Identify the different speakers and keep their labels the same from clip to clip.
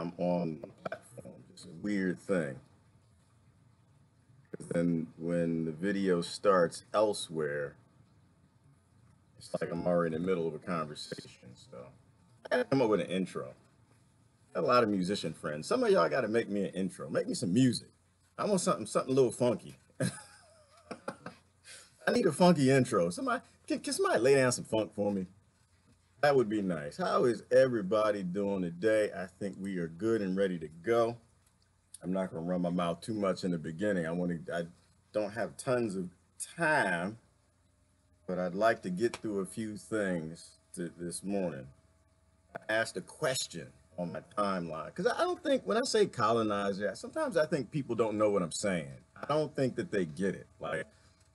Speaker 1: I'm on a platform. It's a weird thing. 'Cause then when the video starts elsewhere, it's like I'm already in the middle of a conversation. So I gotta come up with an intro. Got a lot of musician friends. Some of y'all gotta make me an intro. Make me some music. I want something a little funky. I need a funky intro. Can somebody lay down some funk for me? That would be nice. How is everybody doing today? I think we are good and ready to go. I'm not going to run my mouth too much in the beginning. I don't have tons of time, but I'd like to get through a few things this morning. I asked a question on my timeline because I don't think when I say colonizer, sometimes I think people don't know what I'm saying. I don't think that they get it. Like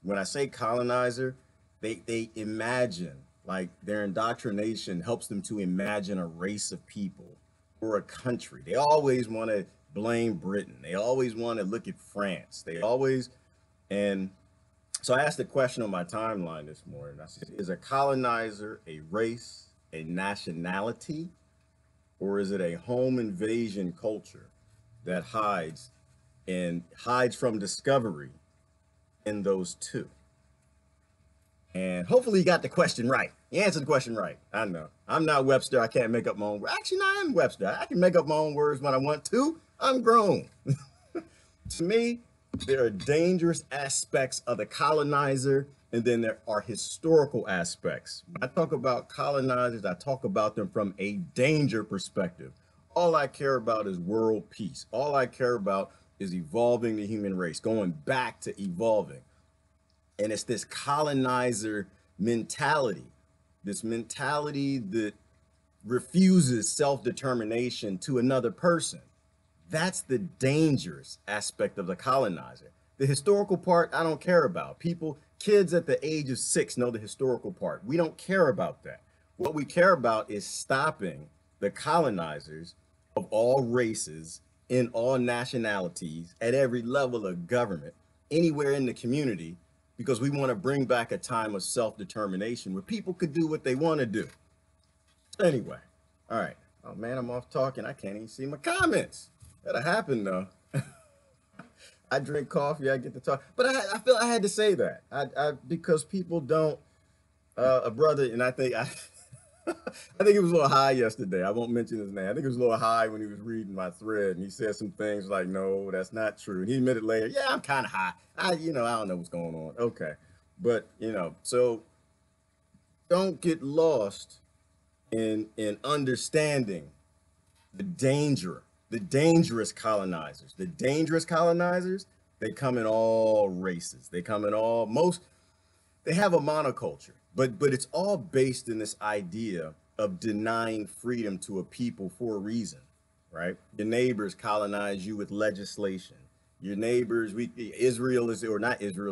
Speaker 1: when I say colonizer, they imagine, like their indoctrination helps them to imagine a race of people or a country. They always want to blame Britain. They always want to look at France. And so I asked a question on my timeline this morning. I said, is a colonizer a race, a nationality, or is it a home invasion culture that hides from discovery in those two? And hopefully you got the question right. You answered the question right. I know. I'm not Webster. I can't make up my own words. Actually, no, I am Webster. I can make up my own words when I want to. I'm grown. To me, there are dangerous aspects of the colonizer, and then there are historical aspects. When I talk about colonizers, I talk about them from a danger perspective. All I care about is world peace. All I care about is evolving the human race, going back to evolving. And it's this colonizer mentality, this mentality that refuses self-determination to another person. That's the dangerous aspect of the colonizer. The historical part, I don't care about. Kids at the age of 6 know the historical part. We don't care about that. What we care about is stopping the colonizers of all races, in all nationalities, at every level of government, anywhere in the community, because we want to bring back a time of self-determination where people could do what they want to do. Anyway, all right. Oh man, I'm off talking. I can't even see my comments. That'll happen though. I drink coffee, I get to talk. But I feel I had to say that. Because people don't, a brother, and I think I think it was a little high yesterday. I won't mention his name. I think it was a little high when he was reading my thread, and he said some things like, "No, that's not true." And he admitted later, "Yeah, I'm kind of high. I don't know what's going on." Okay, but so don't get lost in understanding the dangerous colonizers. The dangerous colonizers, they come in all races. They come in they have a monoculture, but it's all based in this idea of denying freedom to a people for a reason, right? Your neighbors colonize you with legislation. Your neighbors,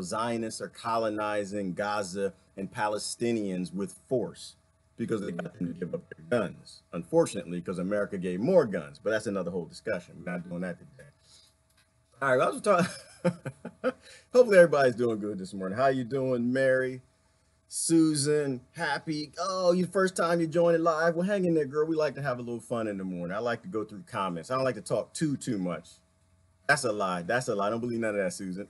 Speaker 1: Zionists are colonizing Gaza and Palestinians with force because they got them to give up their guns. Unfortunately, because America gave more guns, but that's another whole discussion. We're not doing that today. All right, I was talking. Hopefully everybody's doing good this morning. How you doing, Mary? Susan, happy. Oh, you first time you joining live? Well, hang in there, girl. We like to have a little fun in the morning. I like to go through comments. I don't like to talk too much. That's a lie. That's a lie. I don't believe none of that, Susan.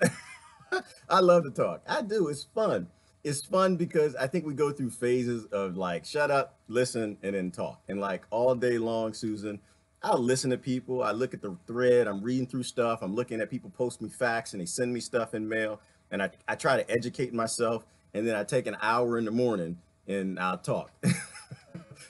Speaker 1: I love to talk. I do. It's fun. It's fun because I think we go through phases of like, shut up, listen, and then talk. And like all day long, Susan, I'll listen to people. I look at the thread. I'm reading through stuff. I'm looking at people post me facts and they send me stuff in mail. And I try to educate myself. And then I take an hour in the morning and I'll talk.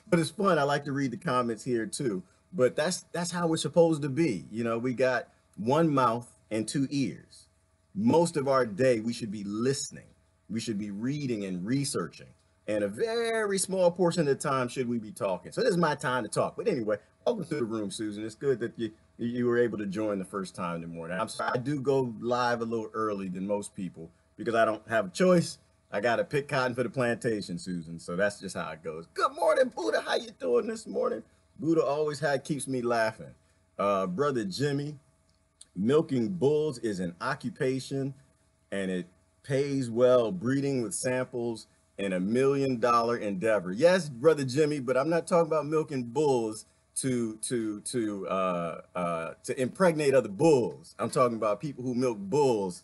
Speaker 1: But it's fun. I like to read the comments here too. But that's how we're supposed to be. We got one mouth and 2 ears. Most of our day, we should be listening. We should be reading and researching. And a very small portion of the time should we be talking. So this is my time to talk. But anyway, welcome to the room, Susan. It's good that you were able to join the first time in the morning. I'm sorry, I do go live a little early than most people because I don't have a choice. I got to pick cotton for the plantation, Susan. So that's just how it goes. Good morning, Buddha. How you doing this morning? Buddha always keeps me laughing. Brother Jimmy, milking bulls is an occupation and it pays well. Breeding with samples and $1 million endeavor. Yes, Brother Jimmy, but I'm not talking about milking bulls to impregnate other bulls. I'm talking about people who milk bulls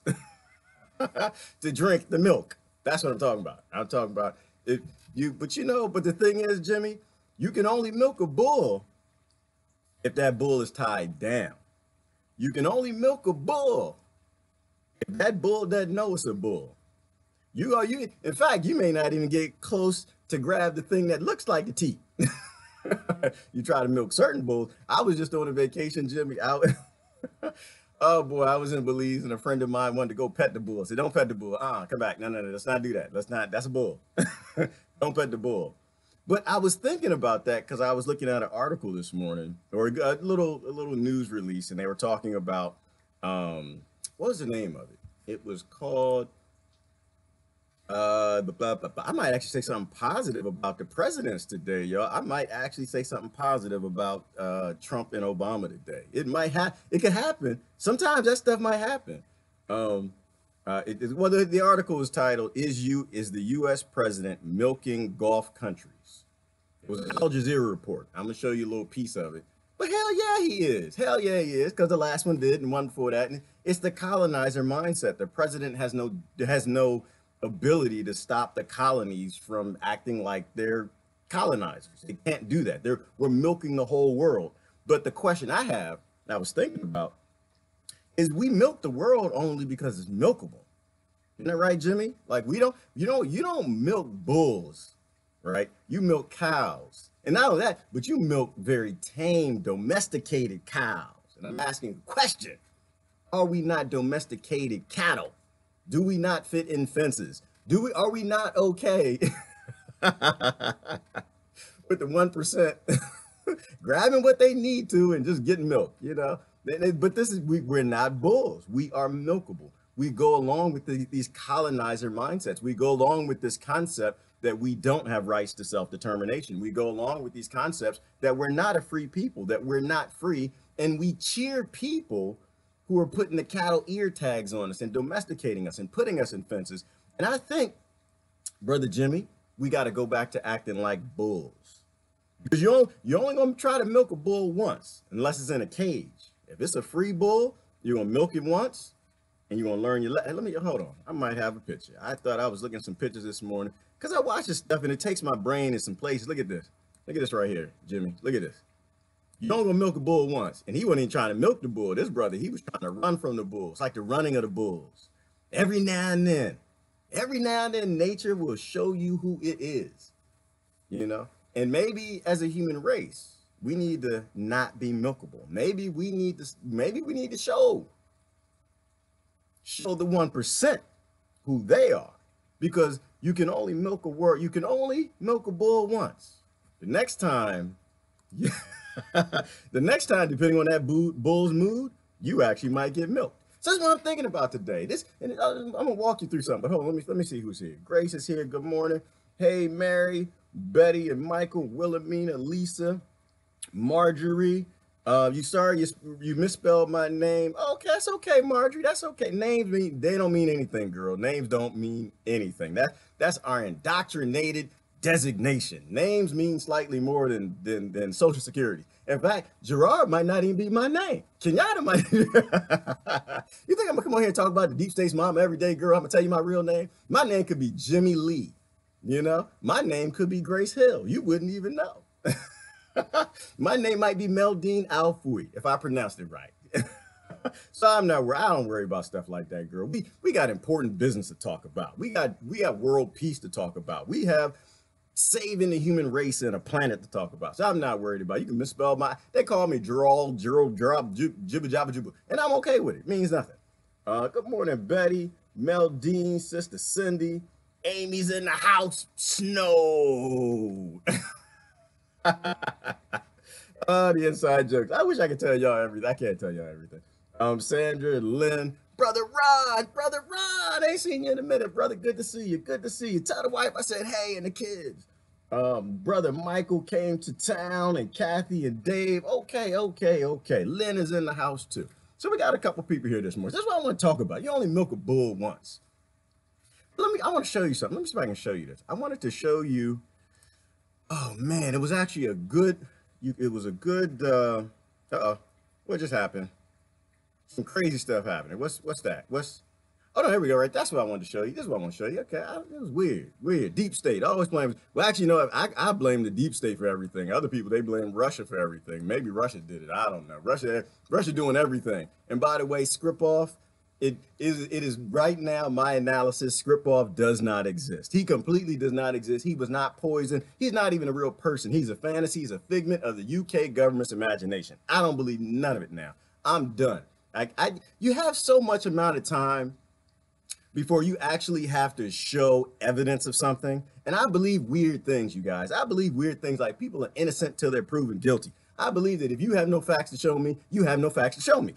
Speaker 1: to drink the milk. That's what I'm talking about. I'm talking about if you, but you know, but the thing is, Jimmy, you can only milk a bull if that bull is tied down. You can only milk a bull if that bull doesn't know it's a bull. You in fact, you may not even get close to grab the thing that looks like the teat. You try to milk certain bulls. I was just on a vacation, Jimmy. Oh boy, I was in Belize and a friend of mine wanted to go pet the bull. I said, don't pet the bull. Come back. No, no, no, let's not do that. Let's not, that's a bull. Don't pet the bull. But I was thinking about that because I was looking at an article this morning or a little news release, and they were talking about what was the name of it? It was called I might actually say something positive about the presidents today, y'all. I might actually say something positive about Trump and Obama today. It might have, it could happen. Sometimes that stuff might happen. Well, the article is titled, Is the U.S. President Milking Gulf Countries? It was an Al Jazeera report. I'm going to show you a little piece of it. But hell yeah, he is. Hell yeah, he is, because the last one did and one before that. And it's the colonizer mindset. The president has no ability to stop the colonies from acting like they're colonizers. They can't do that. We're milking the whole world. But the question I was thinking about, is we milk the world only because it's milkable. Isn't that right, Jimmy? Like you don't milk bulls, right? You milk cows. And not only that, but you milk very tame, domesticated cows. And I'm asking a question. Are we not domesticated cattle? Do we not fit in fences? Are we not okay with the 1% grabbing what they need to and just getting milk, you know? But we're not bulls. We are milkable. We go along with these colonizer mindsets. We go along with this concept that we don't have rights to self-determination. We go along with these concepts that we're not a free people, that we're not free, and we cheer people who are putting the cattle ear tags on us and domesticating us and putting us in fences. And I think, Brother Jimmy, we got to go back to acting like bulls. Because you're only going to try to milk a bull once, unless it's in a cage. If it's a free bull, you're going to milk it once, and you're going to learn your lesson. Let me, hold on. I might have a picture. I thought I was looking at some pictures this morning, because I watch this stuff, and it takes my brain in some places. Look at this. Look at this right here, Jimmy. Look at this. You don't go milk a bull once. And he wasn't even trying to milk the bull. This brother, he was trying to run from the bulls. It's like the running of the bulls. Every now and then, nature will show you who it is, you know? And maybe as a human race, we need to not be milkable. Maybe we need to show the 1% who they are, because you can only milk a bull once. The next time, depending on that bull's mood, you actually might get milked. So that's what I'm thinking about today. I'm gonna walk you through something. But hold on, let me see who's here. Grace is here. Good morning. Hey, Mary, Betty, and Michael, Wilhelmina, Lisa, Marjorie. You misspelled my name. Okay, that's okay, Marjorie. That's okay. They don't mean anything, girl. Names don't mean anything. That's our indoctrinated designation. Names mean slightly more than Social Security. In fact, Gerard might not even be my name. Kenyatta might. You think I'm gonna come on here and talk about the deep state's mama every day, girl? I'm gonna tell you my real name. My name could be Jimmy Lee. You know, my name could be Grace Hill. You wouldn't even know. My name might be Meldine Alfui, if I pronounced it right. So I don't worry about stuff like that, girl. We got important business to talk about. We got world peace to talk about. We have saving the human race and a planet to talk about. So I'm not worried about it. You can misspell they call me Gerald, Drop, Jibba Jabba Jubba, and I'm okay with it. It means nothing. Good morning, Betty, Meldine, Sister Cindy, Amy's in the house, Snow. The inside jokes. I wish I could tell y'all everything. I can't tell y'all everything. Sandra, Lynn, Brother Ron, I ain't seen you in a minute, brother. Good to see you. Tell the wife I said hey and the kids. Brother Michael came to town, and Kathy and Dave. Okay. Lynn is in the house too. So we got a couple people here this morning. That's what I want to talk about. You only milk a bull once. I want to show you something. Let me see if I can show you this. I wanted to show you. Oh man, it was actually a good it was a good, uh-oh, what just happened? Some crazy stuff happening. What's that? Oh no, here we go. Right, that's what I wanted to show you. This is what I want to show you. Okay, it was weird. Deep state. I always blame. Well, actually, no, I blame the deep state for everything. Other people they blame Russia for everything. Maybe Russia did it. I don't know. Russia doing everything. And by the way, Skripal, it is right now my analysis. Skripal does not exist. He completely does not exist. He was not poisoned. He's not even a real person. He's a fantasy. He's a figment of the UK government's imagination. I don't believe none of it now. I'm done. You have so much amount of time before you actually have to show evidence of something. And I believe weird things, you guys. I believe weird things like people are innocent till they're proven guilty. I believe that if you have no facts to show me, you have no facts to show me.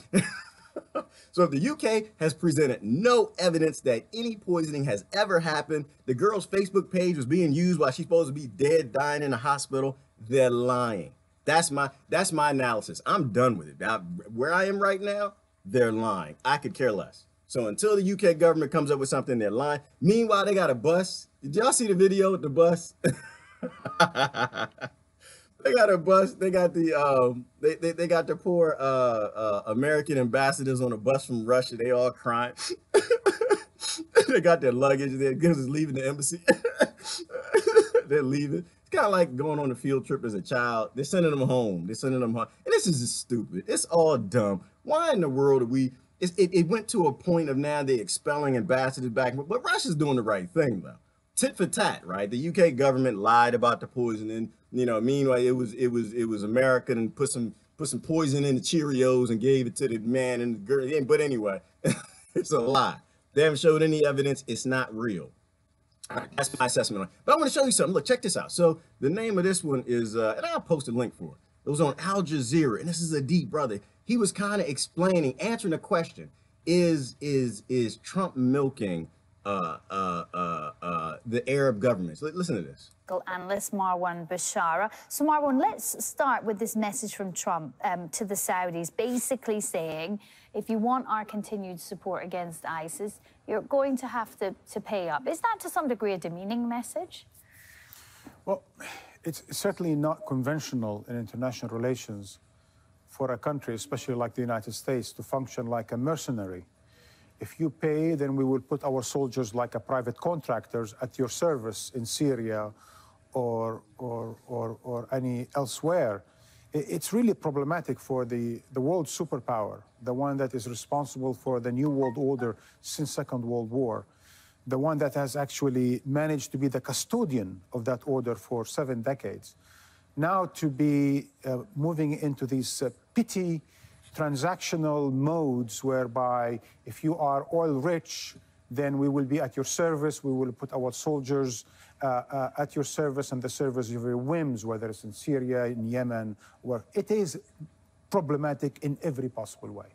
Speaker 1: So if the UK has presented no evidence that any poisoning has ever happened, the girl's Facebook page was being used while she's supposed to be dead, dying in a hospital, they're lying. That's my analysis. I'm done with it. Now, where I am right now, they're lying. I could care less. So until the UK government comes up with something, they're lying. Meanwhile, they got a bus. Did y'all see the video with the bus? They got a bus. They got the they got the poor American ambassadors on a bus from Russia. They all crying. They got their luggage. They're just leaving the embassy. They're leaving. It's kind of like going on a field trip as a child. They're sending them home. They're sending them home. And this is just stupid. It's all dumb. Why in the world are we? It went to a point of now they're expelling ambassadors back. But Russia's doing the right thing, though. Tit for tat, right? The UK government lied about the poisoning. You know, meanwhile, it was American and put some poison in the Cheerios and gave it to the man and the girl. But anyway, it's a lie. They haven't showed any evidence. It's not real. All right, that's my assessment on it. But I want to show you something. Look, check this out. So the name of this one is, and I'll post a link for it. It was on Al Jazeera, and this is a deep brother. He was kind of explaining, answering a question: Is Trump milking the Arab governments? Listen to this.
Speaker 2: Analyst Marwan Bashara. So Marwan, let's start with this message from Trump to the Saudis, basically saying, if you want our continued support against ISIS, you're going to have to pay up. Is that to some degree a demeaning message?
Speaker 3: Well, it's certainly not conventional in international relations for a country, especially like the United States, to function like a mercenary. If you pay, then we will put our soldiers like a private contractors at your service in Syria or any elsewhere. It's really problematic for the world superpower, the one that is responsible for the new world order since Second World War, the one that has actually managed to be the custodian of that order for 7 decades. Now to be moving into these petty transactional modes whereby if you are oil rich, then we will be at your service, we will put our soldiers at your service and the service of your whims, whether it's in Syria, in Yemen, where it is problematic in every possible way.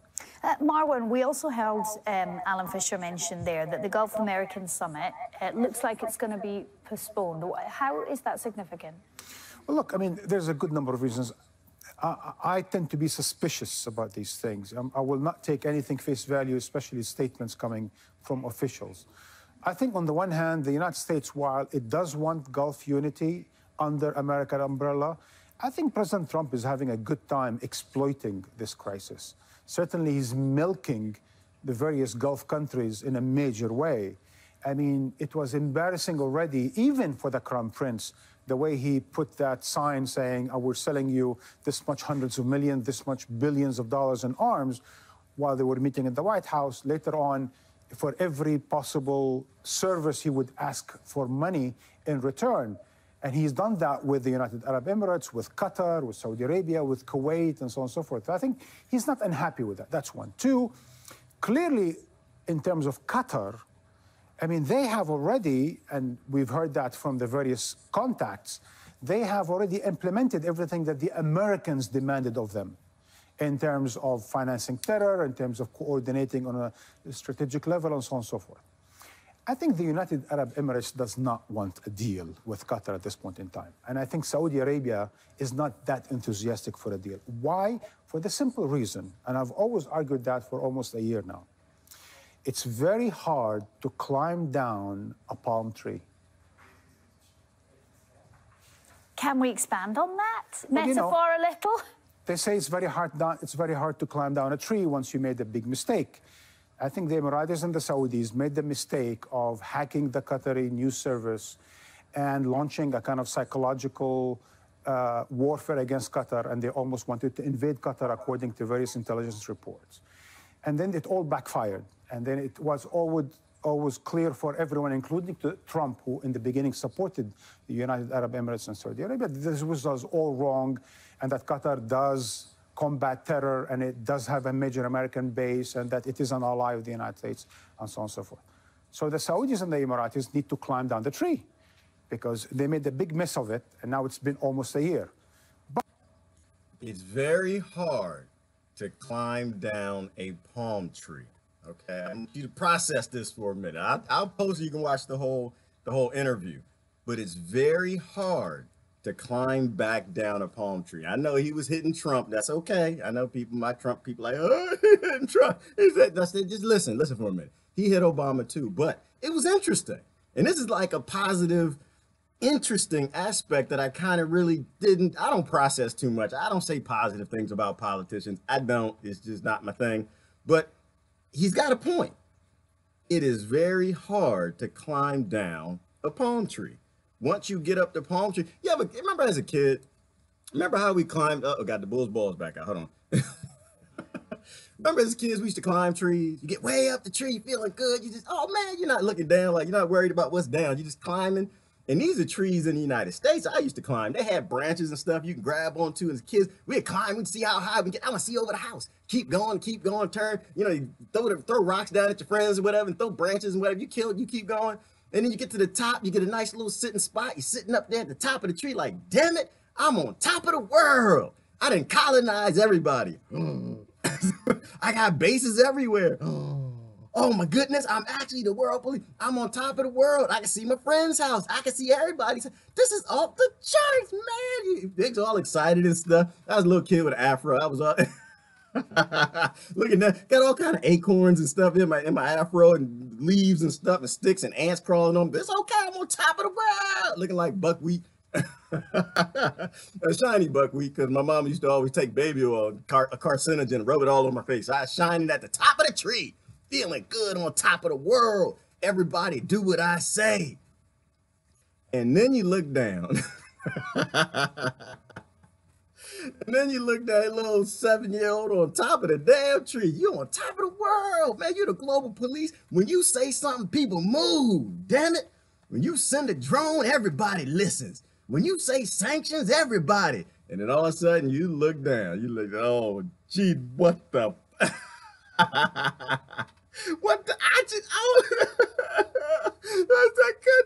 Speaker 2: Marwan, we also heard Alan Fisher mention there that the Gulf American Summit looks like it's going to be postponed. How is that significant?
Speaker 3: Well, look, I mean, there's a good number of reasons. I tend to be suspicious about these things. I will not take anything face value, especially statements coming from officials. I think on the one hand, the United States, while it does want Gulf unity under American umbrella, I think President Trump is having a good time exploiting this crisis. Certainly, he's milking the various Gulf countries in a major way. I mean, it was embarrassing already, even for the Crown Prince, the way he put that sign saying, oh, we're selling you this much hundreds of millions, this much billions of dollars in arms, while they were meeting in the White House. Later on, for every possible service, he would ask for money in return. And he's done that with the United Arab Emirates, with Qatar, with Saudi Arabia, with Kuwait, and so on and so forth. I think he's not unhappy with that. That's one. Two, clearly, in terms of Qatar, I mean, they have already, and we've heard that from the various contacts, they have already implemented everything that the Americans demanded of them in terms of financing terror, in terms of coordinating on a strategic level, and so on and so forth. I think the United Arab Emirates does not want a deal with Qatar at this point in time. And I think Saudi Arabia is not that enthusiastic for a deal. Why? For the simple reason, and I've always argued that for almost a year now. It's very hard to climb down a palm tree.
Speaker 2: Can we expand on that
Speaker 3: Well,
Speaker 2: metaphor a little?
Speaker 3: They say it's very hard to climb down a tree once you made a big mistake. I think the Emiratis and the Saudis made the mistake of hacking the Qatari news service and launching a kind of psychological warfare against Qatar, and they almost wanted to invade Qatar according to various intelligence reports. And then it all backfired. And then it was always clear for everyone, including to Trump, who in the beginning supported the United Arab Emirates and Saudi Arabia, this was all wrong, and that Qatar does combat terror, and it does have a major American base, and that it is an ally of the United States, and so on and so forth. So the Saudis and the Emiratis need to climb down the tree, because they made a big mess of it, and now it's been almost a year. But
Speaker 1: it's very hard to climb down a palm tree. Okay, I want you to process this for a minute. I'll post it. You can watch the whole interview, but it's very hard to climb back down a palm tree. I know he was hitting Trump. That's okay. I know my Trump people like, oh, he hitting Trump. Just listen for a minute. He hit Obama too, but it was interesting. And this is like a positive, interesting aspect that I kind of really I don't process too much. I don't say positive things about politicians. I don't. It's just not my thing. But he's got a point. It is very hard to climb down a palm tree. Once you get up the palm tree, remember as a kid, remember how we climbed up? Oh, got the bull's balls back out. Hold on. Remember as kids, we used to climb trees. You get way up the tree, you're feeling good. You just, oh man, you're not looking down, like you're not worried about what's down. You're just climbing. And these are trees in the United States. I used to climb. They had branches and stuff you can grab onto as kids. We'd climb, we'd see how high we get. I want to see over the house. Keep going, turn. You throw rocks down at your friends or whatever, and throw branches and whatever. You keep going. And then you get to the top, you get a nice little sitting spot. You're sitting up there at the top of the tree like, damn it, I'm on top of the world. I didn't colonize everybody. I got bases everywhere. Oh my goodness, I'm actually the world police. I'm on top of the world. I can see my friend's house. I can see everybody's. This is off the charts, man. They're all excited and stuff. I was a little kid with an afro. I was all look at that. Got all kind of acorns and stuff in my afro, and leaves and stuff and sticks and ants crawling on me. It's okay. I'm on top of the world. Looking like buckwheat. A shiny buckwheat, because my mom used to always take baby oil, a carcinogen, and rub it all on my face. I was shining at the top of the tree. Feeling good on top of the world. Everybody do what I say. And then you look down. And then you look that little 7-year-old on top of the damn tree. You on top of the world, man. You're the global police. When you say something, people move. Damn it. When you send a drone, everybody listens. When you say sanctions, everybody. And then all of a sudden you look down. You look, oh, gee, what the... What the,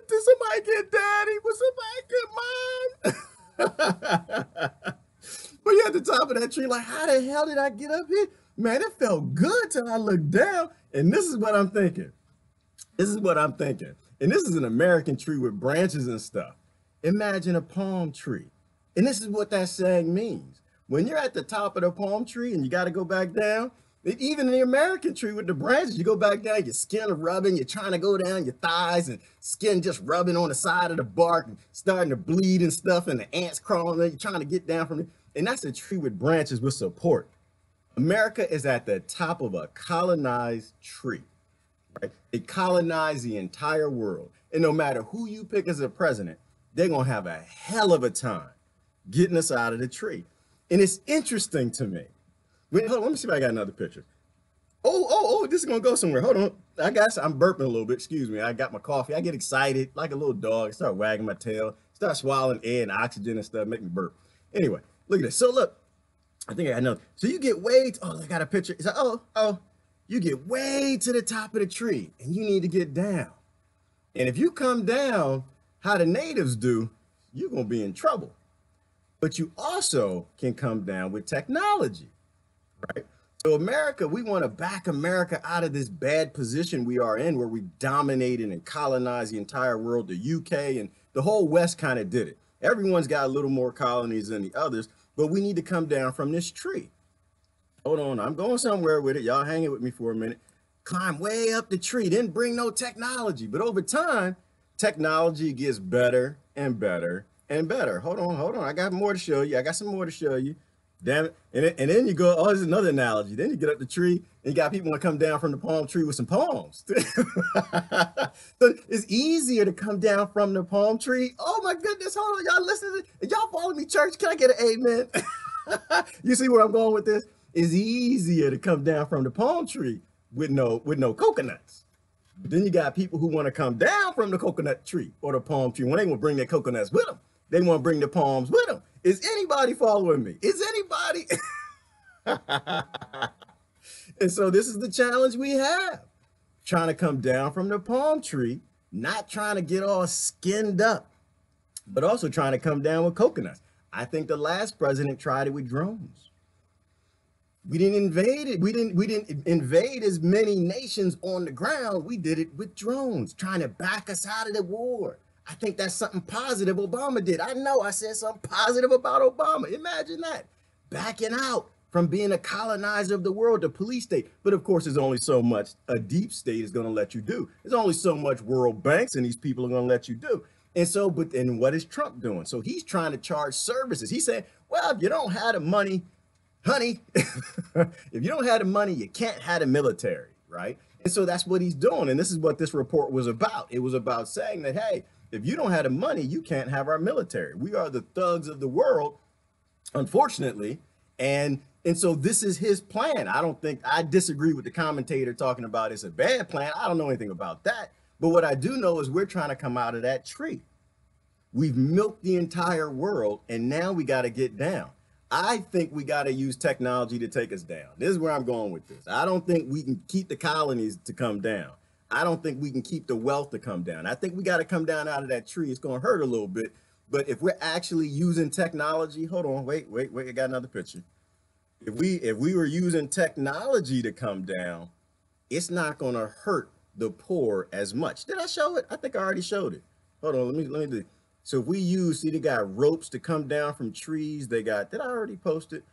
Speaker 1: did somebody get daddy? Was somebody get mom? But you're at the top of that tree, like, how the hell did I get up here? Man, it felt good till I looked down. And this is what I'm thinking. And this is an American tree with branches and stuff. Imagine a palm tree. And this is what that saying means. When you're at the top of the palm tree and you got to go back down, even in the American tree with the branches, you go back down, your skin rubbing, you're trying to go down your thighs, and skin just rubbing on the side of the bark and starting to bleed and stuff, and the ants crawling there, you're trying to get down from it. And that's a tree with branches with support. America is at the top of a colonized tree, right? It colonized the entire world. And no matter who you pick as a president, they're going to have a hell of a time getting us out of the tree. And it's interesting to me. Wait, hold on, let me see if I got another picture. Oh, this is gonna go somewhere. Hold on. I'm burping a little bit. Excuse me. I got my coffee. I get excited like a little dog. I start wagging my tail, start swallowing air and oxygen and stuff, make me burp. Anyway, look at this. So look, I think I got another. So you get way, I got a picture. It's like, you get way to the top of the tree and you need to get down. And if you come down how the natives do, you're gonna be in trouble. But you also can come down with technology. Right. So America, we want to back America out of this bad position we are in, where we dominated and colonized the entire world. The UK and the whole West kind of did it. Everyone's got a little more colonies than the others, but we need to come down from this tree. Hold on, I'm going somewhere with it. Y'all hang it with me for a minute. Climb way up the tree, didn't bring no technology. But over time, technology gets better and better and better. Hold on. I got more to show you. I got some more to show you. Damn it. And then you go, oh, there's another analogy. Then you get up the tree and you got people want to come down from the palm tree with some palms. So it's easier to come down from the palm tree. Oh my goodness. Hold on. Y'all listen to y'all follow me, church. Can I get an amen? You see where I'm going with this? It's easier to come down from the palm tree with no coconuts. But then you got people who want to come down from the coconut tree or the palm tree when they want to bring their coconuts with them. They want to bring the palms with them. Is anybody following me? Is anybody? And so this is the challenge we have. Trying to come down from the palm tree, not trying to get all skinned up, but also trying to come down with coconuts. I think the last president tried it with drones. We didn't invade it. We didn't invade as many nations on the ground. We did it with drones, trying to back us out of the war. I think that's something positive Obama did. I know I said something positive about Obama. Imagine that. Backing out from being a colonizer of the world, the police state. But of course, there's only so much a deep state is going to let you do. There's only so much world banks and these people are going to let you do. And so, and what is Trump doing? So he's trying to charge services. He said, well, if you don't have the money, honey, if you don't have the money, you can't have the military, right? And so that's what he's doing. And this is what this report was about. It was about saying that, hey, if you don't have the money, you can't have our military. We are the thugs of the world, unfortunately. And so this is his plan. I disagree with the commentator talking about it's a bad plan. I don't know anything about that. But what I do know is we're trying to come out of that tree. We've milked the entire world, and now we got to get down. I think we got to use technology to take us down. This is where I'm going with this. I don't think we can keep the colonies to come down. I don't think we can keep the wealth to come down. I think we got to come down out of that tree. It's going to hurt a little bit. But if we're actually using technology, hold on, wait, I got another picture. If we were using technology to come down, it's not going to hurt the poor as much. Did I show it? I think I already showed it. Hold on, let me do. So if we use, see, they got ropes to come down from trees. They got, did I already post it?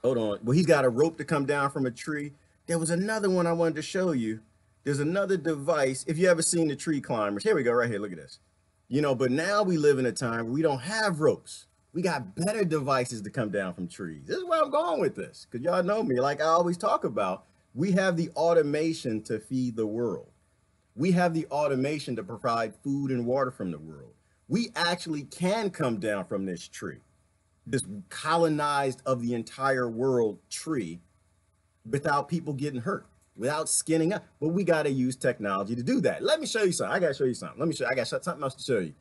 Speaker 1: Hold on. Well, he's got a rope to come down from a tree. There was another one I wanted to show you. There's another device. If you ever seen the tree climbers, here we go, right here. Look at this. You know, but now we live in a time where we don't have ropes. We got better devices to come down from trees. This is where I'm going with this, because y'all know me. Like I always talk about, we have the automation to feed the world. We have the automation to provide food and water from the world. We actually can come down from this tree, this colonized of the entire world tree, without people getting hurt, without skinning up. But we got to use technology to do that. Let me show you something. I got to show you something. I got something else to show you.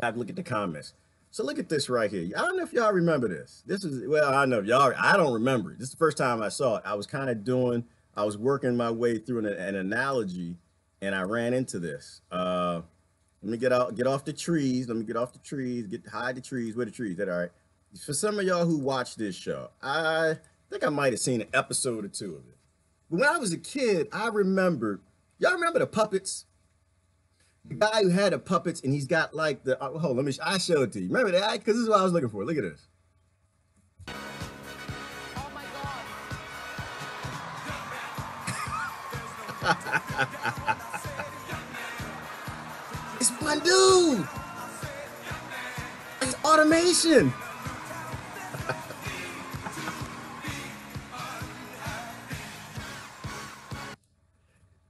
Speaker 1: Now look at the comments. So look at this right here. I don't know if y'all remember this. This is, well, I know y'all, I don't remember it. This is the first time I saw it. I was working my way through an analogy, and I ran into this. Let me get off the trees. Let me get off the trees, hide the trees. Where the trees? That all right? For some of y'all who watch this show, I think I might have seen an episode or two of it. But when I was a kid, I remembered, y'all remember the puppets? The guy who had the puppets, and he's got like the, hold on, I show it to you. Remember that? Because this is what I was looking for. Look at this.
Speaker 2: Oh my God.
Speaker 1: It's one dude. It's automation.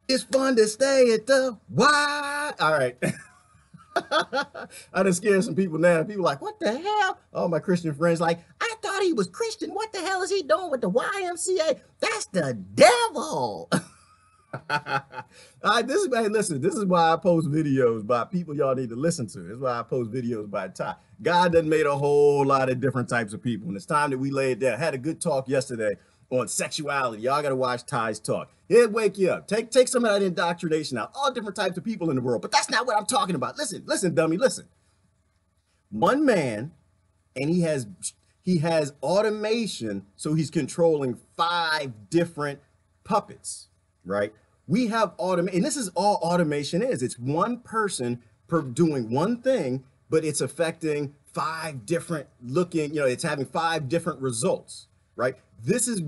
Speaker 1: It's fun to stay at the Y. All right. I done scared some people now. People like, what the hell? All my Christian friends like, I thought he was Christian. What the hell is he doing with the YMCA? That's the devil. Hey, listen, this is why I post videos by people y'all need to listen to. This is why I post videos by Ty. God done made a whole lot of different types of people. And it's time that we lay it down. I had a good talk yesterday on sexuality. Y'all got to watch Ty's talk. It'll wake you up. Take some of that indoctrination out. All different types of people in the world. But that's not what I'm talking about. Listen, dummy, listen. One man, and he has automation, so he's controlling 5 different puppets, right? We have automation, and this is all automation is. It's one person doing one thing, but it's affecting 5 different looking, you know, it's having 5 different results, right? This is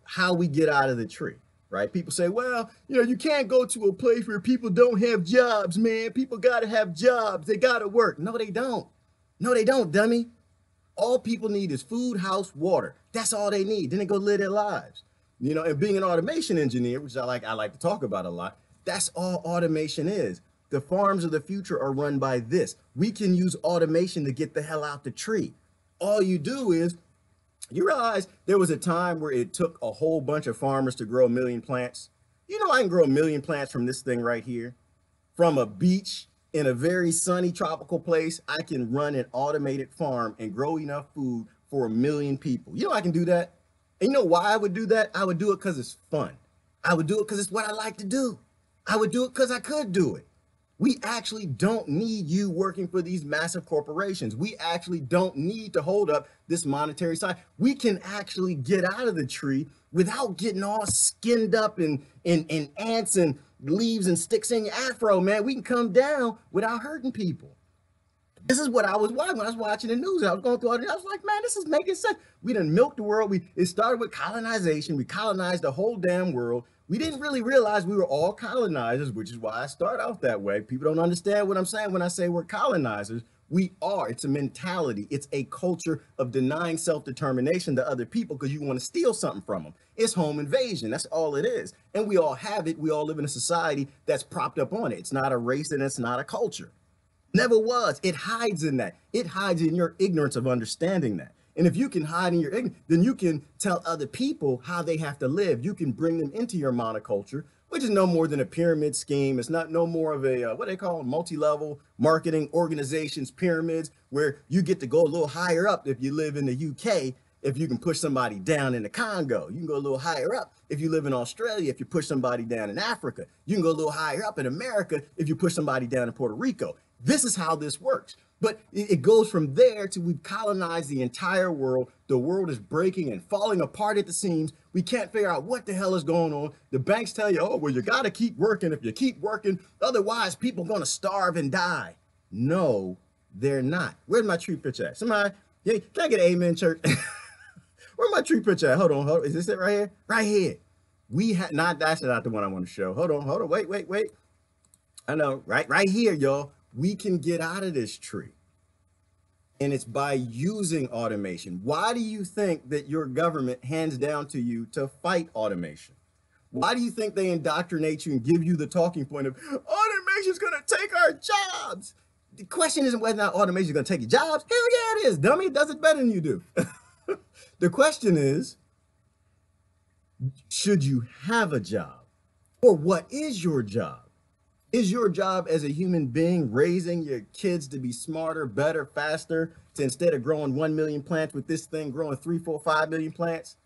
Speaker 1: how we get out of the tree, right? People say, well, you know, you can't go to a place where people don't have jobs, man. People got to have jobs. They got to work. No, they don't. No, they don't, dummy. All people need is food, house, water. That's all they need. Then they go live their lives. You know, and being an automation engineer, which I like to talk about a lot, that's all automation is. The farms of the future are run by this. We can use automation to get the hell out the tree. All you do is, you realize there was a time where it took a whole bunch of farmers to grow 1,000,000 plants. You know, I can grow 1,000,000 plants from this thing right here, from a beach in a very sunny tropical place. I can run an automated farm and grow enough food for 1,000,000 people. You know, I can do that. And you know why I would do that? I would do it because it's fun. I would do it because it's what I like to do. I would do it because I could do it. We actually don't need you working for these massive corporations. We actually don't need to hold up this monetary side. We can actually get out of the tree without getting all skinned up in ants and leaves and sticks in your afro, man. We can come down without hurting people. This is what I was watching when I was watching the news. I was going through all this. I was like, man, this is making sense. We done milked the world. It started with colonization. We colonized the whole damn world. We didn't really realize we were all colonizers, which is why I start out that way. People don't understand what I'm saying when I say we're colonizers. We are. It's a mentality. It's a culture of denying self-determination to other people because you want to steal something from them. It's home invasion. That's all it is. And we all have it. We all live in a society that's propped up on it. It's not a race and it's not a culture. Never was. It hides in that. It hides in your ignorance of understanding that. And if you can hide in your ignorance, then you can tell other people how they have to live. You can bring them into your monoculture, which is no more than a pyramid scheme. It's not no more of a, what they call multi-level marketing organizations, pyramids, where you get to go a little higher up if you live in the UK, if you can push somebody down in the Congo. You can go a little higher up if you live in Australia, if you push somebody down in Africa. You can go a little higher up in America if you push somebody down in Puerto Rico. This is how this works. But it goes from there to we've colonized the entire world. The world is breaking and falling apart at the seams. We can't figure out what the hell is going on. The banks tell you, oh, well, you got to keep working. If you keep working, otherwise people are going to starve and die. No, they're not. Where's my tree picture at? Somebody, yeah, can I get an amen, church? Where's my tree picture at? Hold on. Is this it right here? Right here. We had not, that's not the one I want to show. Hold on. Wait. I know, right here, y'all. We can get out of this tree. And it's by using automation. Why do you think that your government hands down to you to fight automation? Why do you think they indoctrinate you and give you the talking point of automation is going to take our jobs? The question isn't whether or not automation is going to take your jobs. Hell yeah, it is, dummy. It does it better than you do. The question is, should you have a job? Or what is your job? Is your job as a human being raising your kids to be smarter, better, faster, to instead of growing 1,000,000 plants with this thing growing 3, 4, 5 million plants?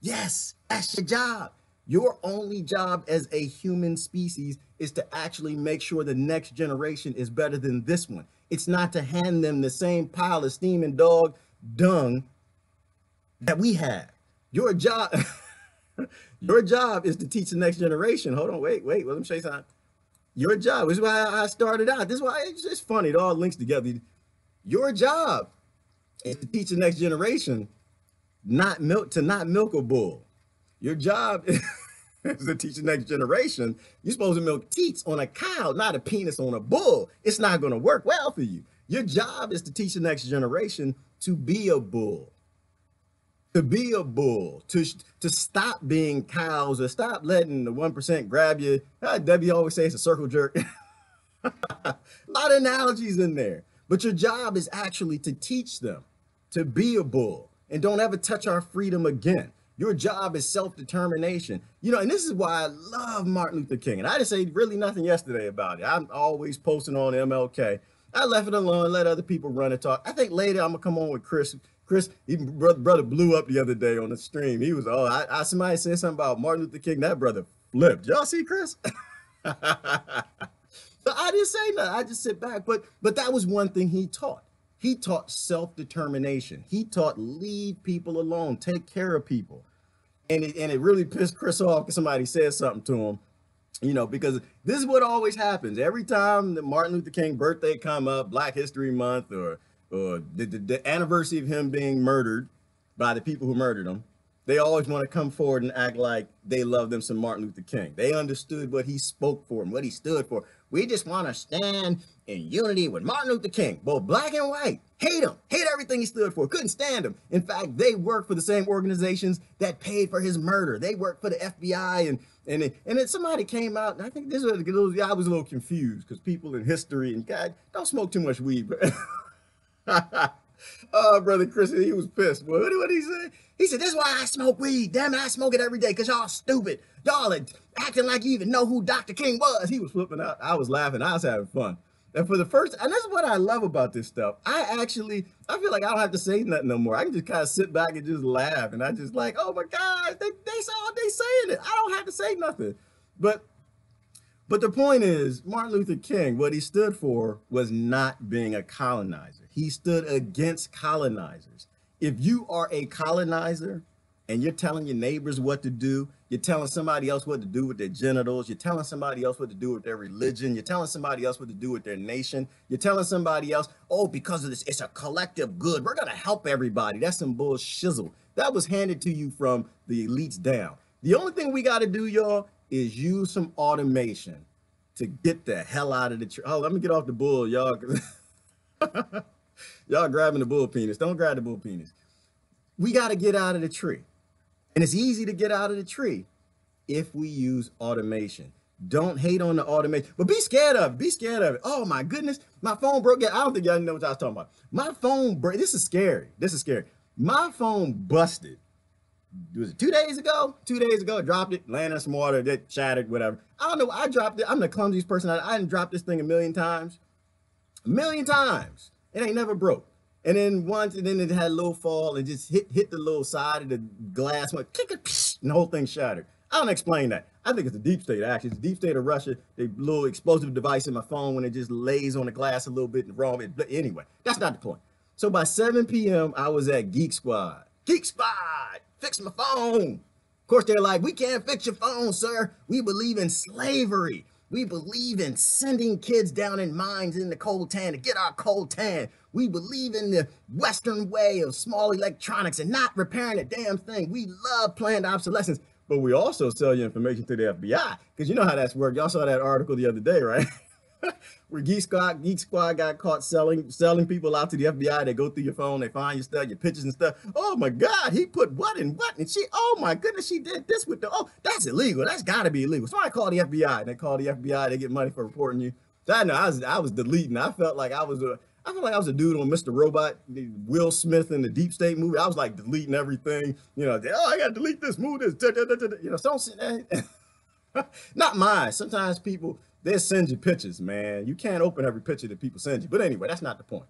Speaker 1: Yes, that's your job. Your only job as a human species is to actually make sure the next generation is better than this one. It's not to hand them the same pile of steaming dog dung that we have. Your job, your job is to teach the next generation. Hold on, wait, let me show you something. Your job, this is why I started out. This is why it's just funny. It all links together. Your job is to teach the next generation not milk a bull. Your job is to teach the next generation. You're supposed to milk teats on a cow, not a penis on a bull. It's not going to work well for you. Your job is to teach the next generation to be a bull. To be a bull, to stop being cows, or stop letting the 1% grab you. Debbie always says it's a circle jerk. A lot of analogies in there. But your job is actually to teach them to be a bull and don't ever touch our freedom again. Your job is self-determination. You know, and this is why I love Martin Luther King. And I didn't say really nothing yesterday about it. I'm always posting on MLK. I left it alone, let other people run and talk. I think later I'm going to come on with Chris. Even brother blew up the other day on the stream. He was, somebody said something about Martin Luther King. That brother flipped. Y'all see Chris? So I didn't say nothing. I just sit back. But that was one thing he taught. He taught self-determination. He taught leave people alone, take care of people. And it really pissed Chris off because somebody said something to him, you know, because this is what always happens. Every time the Martin Luther King birthday come up, Black History Month, or the anniversary of him being murdered by the people who murdered him, they always want to come forward and act like they love them some Martin Luther King. They understood what he spoke for and what he stood for. We just want to stand in unity with Martin Luther King, both black and white. Hate him, hate everything he stood for, couldn't stand him. In fact, they worked for the same organizations that paid for his murder. They worked for the FBI, and then somebody came out, and I think this was I was a little confused because people in history and God don't smoke too much weed. Oh, brother Chris, he was pissed. What did he say? He said, "This is why I smoke weed. Damn it, I smoke it every day because y'all stupid. Y'all are acting like you even know who Dr. King was." He was flipping out. I was laughing. I was having fun. And for the first, and that's what I love about this stuff. I feel like I don't have to say nothing no more. I can just kind of sit back and just laugh. And I just like, oh my God, they saying it. I don't have to say nothing. But the point is, Martin Luther King, what he stood for was not being a colonizer. He stood against colonizers. If you are a colonizer and you're telling your neighbors what to do, you're telling somebody else what to do with their genitals, you're telling somebody else what to do with their religion, you're telling somebody else what to do with their nation, you're telling somebody else, oh, because of this, it's a collective good, we're gonna help everybody. That's some bullshizzle. That was handed to you from the elites down. The only thing we gotta do, y'all, is use some automation to get the hell out of the tree. Oh, let me get off the bull, y'all. Y'all grabbing the bull penis. Don't grab the bull penis. We got to get out of the tree. And it's easy to get out of the tree if we use automation. Don't hate on the automation, but be scared of it. Be scared of it. Oh my goodness, my phone broke. I don't think y'all know what I was talking about. My phone broke. This is scary. This is scary. My phone busted. Was it 2 days ago? 2 days ago, I dropped it, landed in some water, that shattered, whatever. I don't know. I dropped it. I'm the clumsiest person. I didn't drop this thing a million times. A million times. It ain't never broke. And then once, and then it had a little fall and just hit the little side of the glass, went kick it, and the whole thing shattered. I don't explain that. I think it's the deep state, actually. It's the deep state of Russia. The little explosive device in my phone when it just lays on the glass a little bit and wrong. Anyway, that's not the point. So by 7 p.m., I was at Geek Squad. Geek Squad, fix my phone. Of course, they're like, we can't fix your phone, sir. We believe in slavery. We believe in sending kids down in mines in the coltan to get our coltan. We believe in the Western way of small electronics and not repairing a damn thing. We love planned obsolescence, but we also sell your information to the FBI because you know how that's worked. Y'all saw that article the other day, right? Where Geek Squad got caught selling people out to the FBI. They go through your phone, they find your stuff, your pictures and stuff. Oh my God, he put what in what? And she, oh my goodness, she did this with the, oh, that's illegal. That's gotta be illegal. Somebody call the FBI. And they call the FBI, they get money for reporting you. So I know I was deleting. I felt like I was a dude on Mr. Robot, Will Smith in the Deep State movie. I was like deleting everything. You know, oh, I gotta delete this, move this, you know, don't not mine. Sometimes people, they'll send you pictures, man. You can't open every picture that people send you. But anyway, that's not the point.